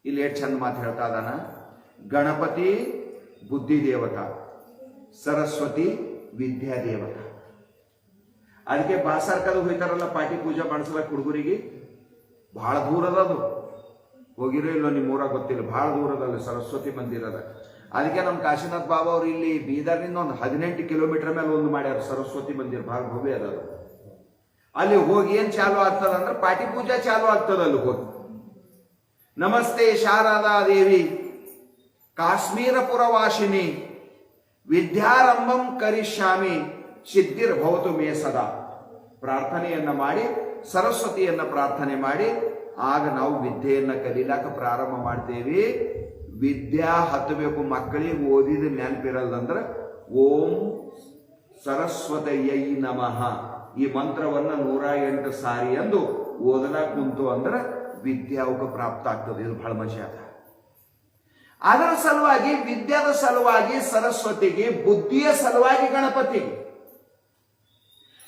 ಇಲ್ಲಿ ಎಷ್ಟು ಚಂದ ಮಾತು ಹೇಳ್ತಾ ಇದ್ದಾನ. ಗಣಪತಿ ಬುದ್ಧಿ ದೇವತಾ, ಸರಸ್ವತಿ ವಿದ್ಯಾ ದೇವತಾ. ಅದಕ್ಕೆ ಬಾಸರ್ಕದ ಹೋಯ್ತಾರಲ್ಲ ಪಾಟಿ ಪೂಜೆ ಮಾಡಿಸ್ಲಕ್ಕ ಹುಡುಗರಿಗೆ, ಬಹಳ ದೂರದದು. ಹೋಗಿರೋ ಇಲ್ಲೋ ನಿಮ್ಮ ಊರಾಗ ಗೊತ್ತಿಲ್ಲ, ಬಹಳ ದೂರದಲ್ಲಿ ಸರಸ್ವತಿ ಮಂದಿರದ. ಅದಕ್ಕೆ ನಮ್ಮ ಕಾಶಿನಾಥ್ ಬಾಬಾ ಅವ್ರು ಇಲ್ಲಿ ಬೀದರ್ನಿಂದ ಒಂದು 18 ಕಿಲೋಮೀಟರ್ ಮೇಲೆ ಒಂದು ಮಾಡ್ಯಾರ ಸರಸ್ವತಿ ಮಂದಿರ, ಬಹಳ ಭವ್ಯ ಅದ. ಅಲ್ಲಿ ಹೋಗಿ ಏನ್ ಚಾಲು ಆಗ್ತದ ಅಂದ್ರೆ ಪಾಟಿ ಪೂಜಾ ಚಾಲು ಆಗ್ತದ. ಅಲ್ಲಿ ಹೋಗಿ ನಮಸ್ತೆ ಶಾರದಾ ದೇವಿ ಕಾಶ್ಮೀರ ಪುರವಾಸಿನಿ ವಿದ್ಯಾರಂಭಂ ಕರಿಷ್ಯಾಮಿ ಸಿದ್ಧಿರ್ ಭವತು ಮೇ ಸದಾ ಪ್ರಾರ್ಥನೆಯನ್ನ ಮಾಡಿ, ಸರಸ್ವತಿಯನ್ನ ಪ್ರಾರ್ಥನೆ ಮಾಡಿ, ಆಗ ನಾವು ವಿದ್ಯೆಯನ್ನ ಕಲೀಲಾಕ ಪ್ರಾರಂಭ ಮಾಡ್ತೇವೆ. ವಿದ್ಯಾ ಹತ್ತಬೇಕು. ಮಕ್ಕಳಿಗೆ ಓದಿದ ನೆನಪಿರಲ್ದಂದ್ರೆ ಓಂ ಸರಸ್ವತಯ್ಯೈ ನಮಃ ಈ ಮಂತ್ರವನ್ನ 108 ಸಾರಿ ಎಂದು ಓದಲಾಕ ಕುಂತು ಅಂದ್ರೆ ವಿದ್ಯಾವಕ ಪ್ರಾಪ್ತ ಆಗ್ತದೆ. ಇದು ಬಹಳ ಮಜಾ ಅದ. ಅದರ ಸಲುವಾಗಿ ವಿದ್ಯಾದ ಸಲುವಾಗಿ ಸರಸ್ವತಿಗೆ, ಬುದ್ಧಿಯ ಸಲುವಾಗಿ ಗಣಪತಿಗೆ.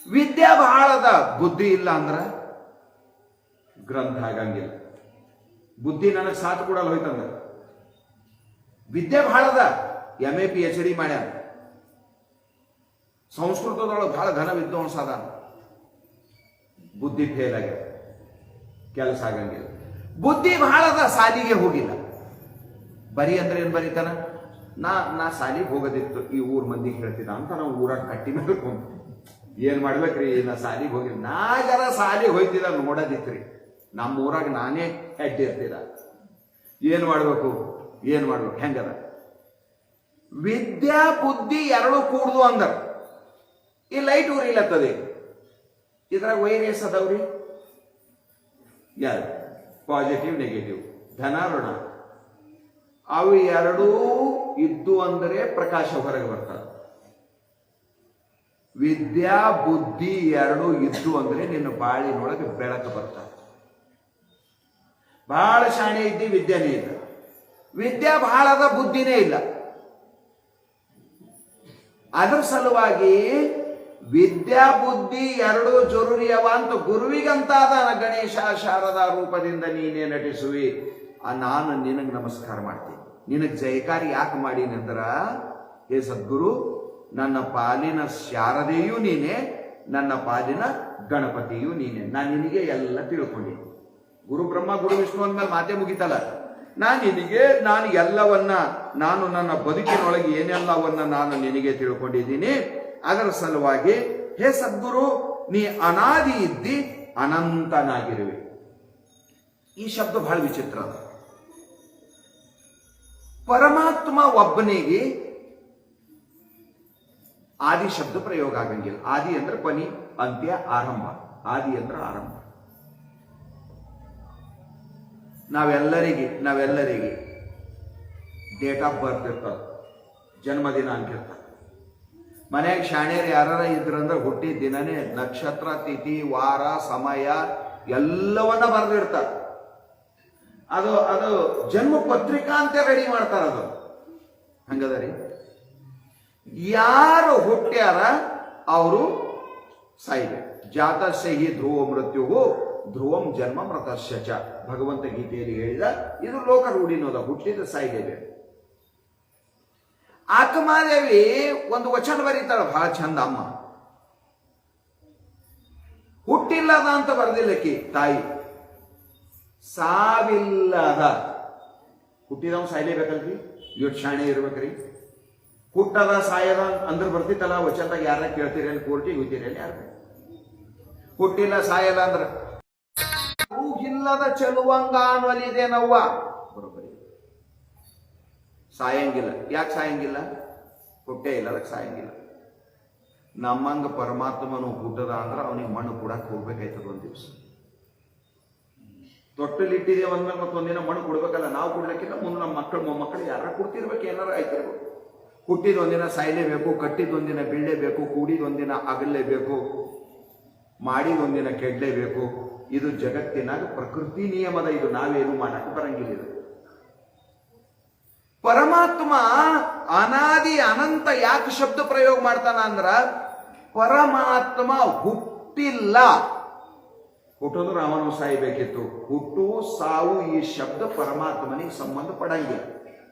ವಿದ್ಯಾ ಬಹಳದ, ಬುದ್ಧಿ ಇಲ್ಲ ಅಂದ್ರೆ ಗ್ರಂಥ ಆಗಂಗಿಲ್ಲ. ಬುದ್ಧಿ ನನಗೆ ಸಾಥ್ ಕೊಡಲ್ಲ ಹೋಯ್ತಂದ್ರೆ. ವಿದ್ಯೆ ಬಹಳದ, MA PhD ಮಾಡ್ಯಾನ, ಸಂಸ್ಕೃತದೊಳಗೆ ಬಹಳ ಘನ ವಿದ್ವಾಂಸ ಅದಾನ. ಬುದ್ಧಿ ಫೇಲ್ ಆಗ್ಯಾವ, ಕೆಲಸ ಆಗಂಗಿಲ್ಲ. ಬುದ್ಧಿ ಬಹಳದ, ಸಾಲಿಗೆ ಹೋಗಿಲ್ಲ. ಬರಿ ಅಂದ್ರೆ ಏನ್ ಬರೀತಾನ? ನಾ ಸಾಲಿಗೆ ಹೋಗೋದಿತ್ತು, ಈ ಊರ್ ಮಂದಿಗೆ ಹೇಳ್ತಿದ್ದ ಅಂತ ನಾವು ಊರಾಗ ಕಟ್ಟಿ ಮೇಲೆ ಏನ್ ಮಾಡ್ಬೇಕ್ರಿ, ನಾ ಸಾಲಿಗೆ ಹೋಗಿ ನಾ ಜರ ಸಾಲಿಗೆ ಹೋಯ್ತಿದ ನೋಡೋದಿತ್ರಿ. ನಮ್ಮ ಊರಾಗ ನಾನೇ ಹೆಡ್ ಇರ್ತಿದ. ಏನ್ ಮಾಡ್ಬೇಕು ಹೆಂಗದ? ವಿದ್ಯಾ ಬುದ್ಧಿ ಎರಡು ಕೂಡ್ದು ಅಂದರ ಈ ಲೈಟ್ ಉರಿಲತ್ತದ. ಇದ್ರಾಗ ವೈರಸ್ ಅದಾವ್ರಿ, ಯಾರು ಪಾಸಿಟಿವ್ ನೆಗೆಟಿವ್, ಧನ ಋಣ, ಅವು ಎರಡೂ ಇದ್ದು ಅಂದರೆ ಪ್ರಕಾಶ ಹೊರಗೆ ಬರ್ತದೆ. ವಿದ್ಯಾ ಬುದ್ಧಿ ಎರಡೂ ಇದ್ದು ಅಂದ್ರೆ ನಿನ್ನ ಬಾಳಿನೊಳಗೆ ಬೆಳಕು ಬರ್ತದೆ. ಬಹಳ ಶಾಣೆ ಇದ್ದಿ, ವಿದ್ಯಾನೇ ಇಲ್ಲ. ವಿದ್ಯಾ ಬಹಳ ಅದ, ಬುದ್ಧಿನೇ ಇಲ್ಲ. ಅದರ ಸಲುವಾಗಿ ವಿದ್ಯಾ ಬುದ್ಧಿ ಎರಡೂ ಜರೂರಿ ಅವ ಅಂತ ಗುರುವಿಗಂತಾದ ಗಣೇಶ ಶಾರದಾ ರೂಪದಿಂದ ನೀನೇ ನಟಿಸುವಿ. ನಾನು ನಿನಗೆ ನಮಸ್ಕಾರ ಮಾಡ್ತೀನಿ. ನಿನಗೆ ಜಯಕಾರಿ ಯಾಕೆ ಮಾಡೀನಿ ಅಂದ್ರ, ಹೇ ಸದ್ಗುರು, ನನ್ನ ಪಾಲಿನ ಶಾರದೆಯೂ ನೀನೆ, ನನ್ನ ಪಾಲಿನ ಗಣಪತಿಯೂ ನೀನೆ. ನಾನು ನಿನಗೆ ಎಲ್ಲ ತಿಳ್ಕೊಂಡಿದ್ದೀನಿ. ಗುರು ಬ್ರಹ್ಮ ಗುರು ವಿಷ್ಣು ಅಂದ್ಮೇಲೆ ಮಾತೆ ಮುಗಿತಲ್ಲ. ನಾನು ಎಲ್ಲವನ್ನ, ನಾನು ನನ್ನ ಬದುಕಿನೊಳಗೆ ಏನೆಲ್ಲವನ್ನ ನಾನು ನಿನಗೆ ತಿಳ್ಕೊಂಡಿದ್ದೀನಿ. ಅದರ ಸಲುವಾಗಿ ಹೇ ಸದ್ಗುರು, ನೀ ಅನಾದಿ ಇದ್ದಿ ಅನಂತನಾಗಿರುವೆ. ಈ ಶಬ್ದ ಬಹಳ ವಿಚಿತ್ರ. ಪರಮಾತ್ಮ ಒಬ್ಬನಿಗೆ ಆದಿ ಶಬ್ದ ಪ್ರಯೋಗ ಆಗಂಗಿಲ್ಲ. ಆದಿ ಅಂದ್ರೆ ಕೊನೆ, ಅಂತ್ಯ ಆರಂಭ. ಆದಿ ಅಂದ್ರೆ ಆರಂಭ. ನಾವೆಲ್ಲರಿಗೆ ಡೇಟ್ ಆಫ್ ಬರ್ತ್ ಇರ್ತದೆ, ಜನ್ಮದಿನ ಅಂತಿರ್ತದೆ. ಮನೆಯಾಗ ಶಾಣ್ಯರು ಯಾರ ಇದ್ರಂದ್ರೆ ಹುಟ್ಟಿದ ದಿನನೇ ನಕ್ಷತ್ರ, ತಿಥಿ, ವಾರ, ಸಮಯ ಎಲ್ಲವನ್ನ ಬರೆದಿರ್ತಾರೆ. ಅದು ಜನ್ಮ ಪತ್ರಿಕಾ ಅಂತ ರೆಡಿ ಮಾಡ್ತಾರ. ಅದು ಹಂಗದ ರೀ. ಯಾರು ಹುಟ್ಟ್ಯಾರ ಅವರು ಸಾಯ್ಬೇಕು. ಜಾತಸ್ಯ ಹಿ ಧ್ರುವ ಮೃತ್ಯುವು ಧ್ರುವಂ ಜನ್ಮ ಮೃತಸ್ಯ ಚ. ಭಗವಂತ ಗೀತೆಯಲ್ಲಿ ಹೇಳಿದ ಇದು ಲೋಕ ರೂಢಿನೋದ, ಹುಟ್ಟಿದ ಸಾಯ್ಲೇಬೇಕು. ಆಕಮಾದೇವಿ ಒಂದು ವಚನ ಬರೀತಾಳ ಬಹಳ ಚಂದ. ಅಮ್ಮ ಹುಟ್ಟಿಲ್ಲದ ಅಂತ ಬರೆದಿಲ್ಲಕಿ ತಾಯಿ, ಸಾವಿಲ್ಲದ. ಹುಟ್ಟಿದವ್ ಸಾಯ್ಲೇಬೇಕಲ್ರಿ, ಇವತ್ತು ಶಾಣೆ ಇರ್ಬೇಕ್ರಿ. ಹುಟ್ಟದ ಸಾಯದ ಅಂದ್ರೆ ಬರ್ತಿತ್ತಲ್ಲ ವಚನದಾಗ. ಯಾರ ಕೇಳ್ತೀರಿ ಅಲ್ಲಿ, ಕೋರ್ಟಿಗೆ ಹೋಗ್ತೀರಿ ಅಲ್ಲಿ, ಯಾರು ಹುಟ್ಟಿಲ್ಲ ಸಾಯಲ್ಲ ಅಂದ್ರ ಊಹಿಲ್ಲದ ಚೆಲುವಂಗ ಅನ್ನೋಲಿದೇನವ್ವ. ಬರೋಬ್ಬರಿ ಸಾಯಂಗಿಲ್ಲ. ಯಾಕೆ ಸಾಯಂಗಿಲ್ಲ? ಹುಟ್ಟೇ ಇಲ್ಲ, ಅದಕ್ಕೆ ಸಾಯಂಗಿಲ್ಲ. ನಮ್ಮಂಗ ಪರಮಾತ್ಮನು ಹುಟ್ಟದ ಅಂದ್ರೆ ಅವನಿಗೆ ಮಣ್ಣು ಕೊಡಕ್ಕೆ ಹೋಗ್ಬೇಕಾಯ್ತದ ಒಂದ್ ದಿವಸ. ತೊಟ್ಟಲಿಟ್ಟಿದೆ ಅಂದ್ಮೇಲೆ ಮತ್ತೊಂದಿನ ಮಣ್ಣು ಕೊಡ್ಬೇಕಲ್ಲ. ನಾವು ಕೊಡ್ಲಿಕ್ಕಿಲ್ಲ, ಮುಂದೆ ನಮ್ಮ ಮಕ್ಕಳು ಮೊಮ್ಮಕ್ಕಳು ಯಾರ ಕೊಡ್ತಿರ್ಬೇಕು, ಏನಾರ ಆಯ್ತಿರ್ಬೇಕು. ಹುಟ್ಟಿದೊಂದಿನ ಸಾಯ್ಲೇಬೇಕು, ಕಟ್ಟಿದೊಂದಿನ ಬೀಳಲೇಬೇಕು, ಕೂಡಿದೊಂದಿನ ಆಗಲೇಬೇಕು, ಮಾಡಿದೊಂದಿನ ಕೆಡ್ಲೇಬೇಕು. ಇದು ಜಗತ್ತಿನಾಗ ಪ್ರಕೃತಿ ನಿಯಮದ. ಇದು ನಾವೇನು ಮಾಡಕ್ಕೆ ಬರಂಗಿಲ್ಲ. ಇದು ಪರಮಾತ್ಮ ಅನಾದಿ ಅನಂತ ಯಾಕೆ ಶಬ್ದ ಪ್ರಯೋಗ ಮಾಡ್ತಾನ ಅಂದ್ರ, ಪರಮಾತ್ಮ ಹುಟ್ಟಿಲ್ಲ. ಹುಟ್ಟೋದ್ರೆ ಅವನು ಸಾಯ್ಬೇಕಿತ್ತು. ಹುಟ್ಟು ಸಾವು ಈ ಶಬ್ದ ಪರಮಾತ್ಮನಿಗೆ ಸಂಬಂಧ ಪಡಂಗಿಲ್ಲ.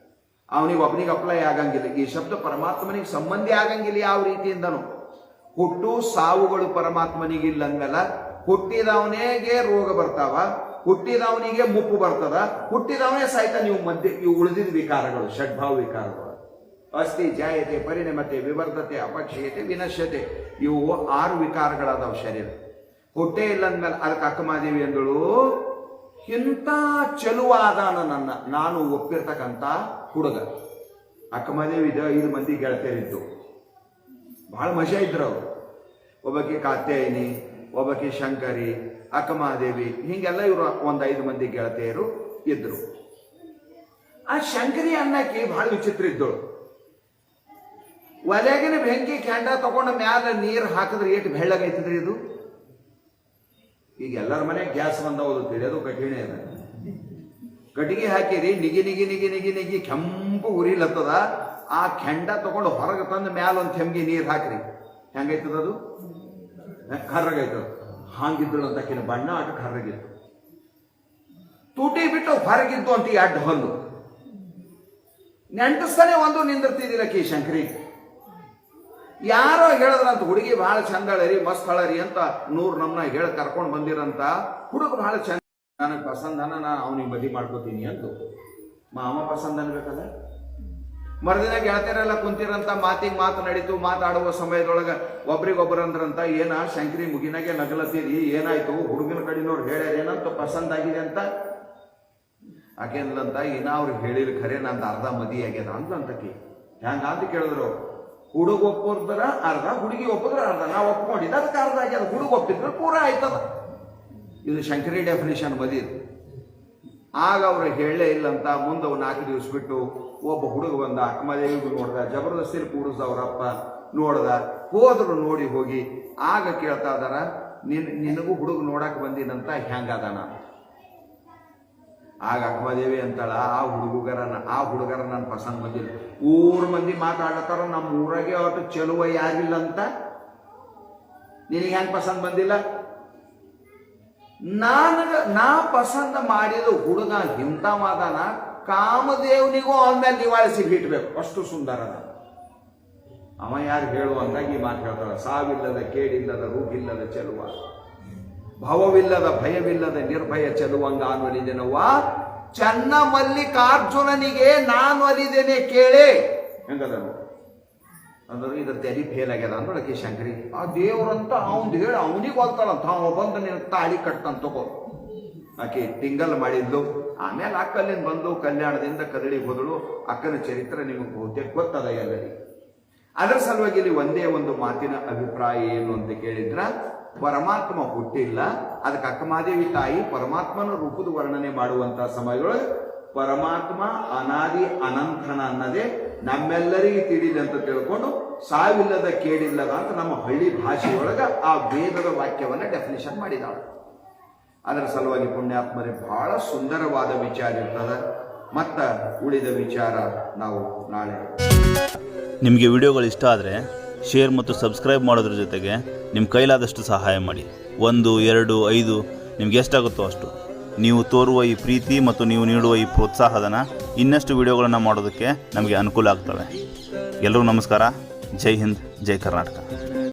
ಅವನಿಗೆ ಒಬ್ಬನಿಗೆ ಅಪ್ಲೈ ಆಗಂಗಿಲ್ಲ. ಈ ಶಬ್ದ ಪರಮಾತ್ಮನಿಗೆ ಸಂಬಂಧಿ ಆಗಂಗಿಲ್ಲ ಯಾವ ರೀತಿಯಿಂದನು. ಹುಟ್ಟು ಸಾವುಗಳು ಪರಮಾತ್ಮನಿಗೆ ಇಲ್ಲ ಅಂದ್ಮೇಲೆ ಹುಟ್ಟಿದವನಿಗೆ ರೋಗ ಬರ್ತಾವ, ಹುಟ್ಟಿದವನಿಗೆ ಮುಪ್ಪು ಬರ್ತದ, ಹುಟ್ಟಿದವನೇ ಸಾಯ್ತ. ನೀವು ಮಧ್ಯೆ ಇವು ಉಳಿದಿದ್ದ ವಿಕಾರಗಳು, ಷಡ್ಭಾವ ವಿಕಾರಗಳು, ಅಸ್ಥಿ, ಜಾಯತೆ, ಪರಿಣಮತೆ, ವಿವರ್ಧತೆ, ಅಪಕ್ಷಯತೆ, ವಿನಶ್ಯತೆ, ಇವು 6 ವಿಕಾರಗಳಾದವ ಶರೀರ. ಹುಟ್ಟೇ ಇಲ್ಲ ಅಂದ್ಮೇಲೆ ಅದಕ್ಕೆ ಅಕ್ಕಮಾದೇವಿ ಅಂದಳು, ಇಂಥ ಚೆಲುವಾದಾನ ನಾನು ಒಪ್ಪಿರ್ತಕ್ಕಂಥ ಹುಡುಗ. ಅಕ್ಕಮಾದೇವಿ 5 ಮಂದಿ ಗೆಳತಿಯರಿದ್ದು, ಬಹಳ ಮಜಾ ಇದ್ರು ಅವರು. ಒಬ್ಬಾಕಿ ಕಾತ್ಯಾಯಿನಿ, ಒಬ್ಬಾಕಿ ಶಂಕರಿ, ಅಕ್ಕಮಹಾದೇವಿ, ಹಿಂಗೆಲ್ಲ ಇವರು 5 ಮಂದಿ ಗೆಳತಿಯರು ಇದ್ರು. ಆ ಶಂಕರಿ ಅನ್ನಕ್ಕೆ ಬಹಳ ವಿಚಿತ್ರ ಇದ್ದಳು. ಒಲೆಗಿನ ಬೆಂಕಿ ಕೆಂಡ ತಗೊಂಡ ಮ್ಯಾಲ ನೀರು ಹಾಕಿದ್ರೆ ಏಟು ಬೆಳ್ಳಗೈತಿದ್ರಿ ಇದು. ಈಗ ಎಲ್ಲರ ಮನೆ ಗ್ಯಾಸ್ ಬಂದವದು ತಿಳಿಯೋದು ಕಠಿಣ ಇದೆ. ಕಟ್ಟಿಗೆ ಹಾಕಿರಿ, ನಿಗಿ ನಿಗಿ ನಿಗಿ ನಿಗಿ ನಿಗಿ ಕೆಂಪು ಉರಿಲತ್ತದ. ಆ ಕೆಂಡ ತಗೊಂಡು ಹೊರಗೆ ತಂದು ಮ್ಯಾಲ ಒಂದು ತೆಮ್ಗಿ ನೀರು ಹಾಕ್ರಿ, ಹೆಂಗೈತದ ಅದು? ಕರ್ರಗೈತದ. ಹಾಂಗಿದ್ದಳು ಅಂತ ಆಕಿನ ಬಣ್ಣ ಆಟ ಕರ್ರಗಿತ್ತು. ತೂಟಿ ಬಿಟ್ಟು ಹೊರಗಿದ್ದು ಅಂತ ಈ ಅಡ್ಡ ಹೊಲ್ಲು ನೆಂಟಸ್ತಾನೆ ಒಂದು ನಿಂದಿರ್ತಿದ್ದಿಲ್ಲಕಿ ಶಂಕರಿ. ಯಾರೋ ಹೇಳಿದ್ರಂತ ಹುಡುಗಿ ಬಹಳ ಚಂದ ಅಳರಿ, ಮಸ್ತ್ ಅಳರಿ ಅಂತ 100 ನಮ್ನ ಹೇಳಿ ಕರ್ಕೊಂಡು ಬಂದಿರಂತ. ಹುಡುಗ ಬಹಳ ಚಂದ, ನನಗೆ ಪಸಂದನ, ನಾನು ಅವನಿಗೆ ಮದುವೆ ಮಾಡ್ಕೋತೀನಿ ಅಂತ. ಮಾವ ಪಸಂದ್ ಅನ್ಬೇಕಲ್ಲ. ಮರುದಿನ ಗೆಳತಿಯರೆಲ್ಲ ಕುಂತಿರಂತ ಮಾತು ನಡೀತು. ಮಾತಾಡುವ ಸಮಯದೊಳಗ ಒಬ್ರಿಗೊಬ್ರು ಅಂದ್ರಂತ, ಏನ ಶಂಕರಿ ಮುಗಿನಾಗೆ ನಗಲತ್ತೀರಿ, ಏನಾಯ್ತು, ಹುಡುಗನ ಕಡಿನವ್ರು ಹೇಳ್ಯಾರೇನಂತ ಪಸಂದ್ ಆಗಿದೆ ಅಂತ. ಆಕೆಂದ್ಲಂತ, ಇನ್ನ ಅವ್ರಿಗೆ ಹೇಳಿಲ್ಲ ಖರೆ ನಂದು ಅರ್ಧ ಮದಿ ಆಗ್ಯದ ಅಂದ್ಲಂತಕಿ. ಹೆಂಗ ಅಂತ ಕೇಳಿದ್ರು, ಹುಡುಗ ಒಪ್ಪಿದ್ರ ಅರ್ಧ, ಹುಡುಗಿ ಒಪ್ಪಿದ್ರ ಅರ್ಧ. ನಾವು ಒಪ್ಕೊಂಡಿದ್ದ ಅದಕ್ಕೆ ಅರ್ಧ ಆಗ್ಯದ, ಹುಡುಗ ಒಪ್ಪಿದ್ರೆ ಪೂರ ಆಯ್ತದ. ಇದು ಶಂಕರಿ ಡೆಫಿನಿಷನ್ ಮದಿ. ಆಗ ಅವ್ರು ಹೇಳಲೇ ಇಲ್ಲಂತ. ಮುಂದೆ 4 ದಿವಸ ಬಿಟ್ಟು ಒಬ್ಬ ಹುಡುಗ ಬಂದ, ಅಕ್ಕಮದೇವಿಗೂ ನೋಡ್ದ, ಜಬರ್ದಸ್ತಿಲಿ ಕೂಡಿಸ್ದ ಅವ್ರಪ್ಪ ನೋಡ್ದ. ಹೋದ್ರು, ನೋಡಿ ಹೋಗಿ ಆಗ ಕೇಳ್ತಾ ಇದಾರ, ನಿನಗೂ ಹುಡುಗ ನೋಡಕ್ ಬಂದಿನಂತ, ಹೆಂಗದಾನ? ಆಗ ಅಕ್ಕಮದೇವಿ ಅಂತಾಳ, ಆ ಹುಡುಗರ ನನ್ನ ಪಸಂದ್ ಬಂದಿಲ್ಲ. ಊರ್ ಮಂದಿ ಮಾತಾಡತಾರ, ನಮ್ಮ ಊರಾಗೆ ಅವತ್ತು ಚೆಲುವ ಯಾರಿಲ್ಲ ಅಂತ, ನಿನಗೆ ಹೆಂಗ್ ಪಸಂದ್ ಬಂದಿಲ್ಲ? ನಾ ಪಸಂದ್ ಮಾಡಿದ ಹುಡುಗ ಹಿಂತವಾದನ, ಕಾಮದೇವನಿಗೂ ಅವನ ಮೇಲೆ ನಿವಾಳಿಸಿ ಬಿಟ್ಬೇಕು, ಅಷ್ಟು ಸುಂದರ ಅದ ಅವ. ಯಾರು ಹೇಳು ಅಂದಾಗ ಈ ಮಾತು ಹೇಳ್ತಾರ, ಸಾವಿಲ್ಲದ ಕೇಡಿಲ್ಲದ ರೂಪಿಲ್ಲದ ಚೆಲುವ, ಭವವಿಲ್ಲದ ಭಯವಿಲ್ಲದ ನಿರ್ಭಯ ಚೆಲುವಂಗ ಅನುವಲಿದೆನವ್ವ, ಚನ್ನ ಮಲ್ಲಿಕಾರ್ಜುನನಿಗೆ ನಾನು ಅಲಿದೇನೆ ಕೇಳೇ. ಹೆಂಗದನು ಅಂದ್ರೆ ಇದ್ರ ತೆರಿ ಫೇಲ್ ಆಗ್ಯದ ಅಂದೊಳಕ್ಕೆ ಶಂಕರಿ. ಆ ದೇವ್ರಂತ ಅವ್ನ್ ಹೇಳಿ ಅವನಿಗೆ ಹೋಗ್ತಾರಂತ, ಅವ ಬಂದು ನಿನ್ ತಾಳಿ ಕಟ್ತಂತ ತಗೋ. ಆಕೆ ಟಿಂಗಲ್ ಮಾಡಿದ್ಲು. ಆಮೇಲೆ ಅಕ್ಕಲ್ಲಿಂದ ಬಂದು ಕಲ್ಯಾಣದಿಂದ ಕದಳಿ ಹೋದಳು. ಅಕ್ಕನ ಚರಿತ್ರೆ ನಿಮಗೆ ಬಹುತೇಕ ಗೊತ್ತದ ಎಲ್ಲರಿಗೆ. ಅದರ ಸಲುವಾಗಿ ಇಲ್ಲಿ ಒಂದೇ ಒಂದು ಮಾತಿನ ಅಭಿಪ್ರಾಯ ಏನು ಅಂತ ಕೇಳಿದ್ರ, ಪರಮಾತ್ಮ ಹುಟ್ಟಿಲ್ಲ. ಅದಕ್ಕೆ ಅಕ್ಕಮಾದೇವಿ ತಾಯಿ ಪರಮಾತ್ಮನ ರೂಪದ ವರ್ಣನೆ ಮಾಡುವಂತ ಸಮಯದೊಳಗೆ ಪರಮಾತ್ಮ ಅನಾದಿ ಅನಂತನ ಅನ್ನದೇ ನಮ್ಮೆಲ್ಲರಿಗೆ ತಿಳಿದೆ ಅಂತ ತಿಳ್ಕೊಂಡು ಸಾವಿಲ್ಲದ ಕೇಳಿಲ್ಲದ ಅಂತ ನಮ್ಮ ಹಳ್ಳಿ ಭಾಷೆಯೊಳಗ ಆ ವೇದದ ವಾಕ್ಯವನ್ನ ಡೆಫಿನಿಷನ್ ಮಾಡಿದಾಳೆ. ಅದರ ಸಲುವಾಗಿ ಪುಣ್ಯಾತ್ಮರಿಗೆ ಬಹಳ ಸುಂದರವಾದ ವಿಚಾರ ಇರ್ತದೆ. ಮತ್ತ ಉಳಿದ ವಿಚಾರ ನಾವು ನಾಳೆ. ನಿಮಗೆ ವಿಡಿಯೋಗಳು ಇಷ್ಟ ಆದರೆ ಶೇರ್ ಮತ್ತು ಸಬ್ಸ್ಕ್ರೈಬ್ ಮಾಡೋದ್ರ ಜೊತೆಗೆ ನಿಮ್ಮ ಕೈಲಾದಷ್ಟು ಸಹಾಯ ಮಾಡಿ. 1, 2, 5 ನಿಮ್ಗೆ ಎಷ್ಟಾಗುತ್ತೋ ಅಷ್ಟು. ನೀವು ತೋರುವ ಈ ಪ್ರೀತಿ ಮತ್ತು ನೀವು ನೀಡುವ ಈ ಪ್ರೋತ್ಸಾಹಧನ ಇನ್ನಷ್ಟು ವಿಡಿಯೋಗಳನ್ನು ಮಾಡೋದಕ್ಕೆ ನಮಗೆ ಅನುಕೂಲ ಆಗ್ತವೆ. ಎಲ್ಲರಿಗೂ ನಮಸ್ಕಾರ. ಜೈ ಹಿಂದ್, ಜೈ ಕರ್ನಾಟಕ.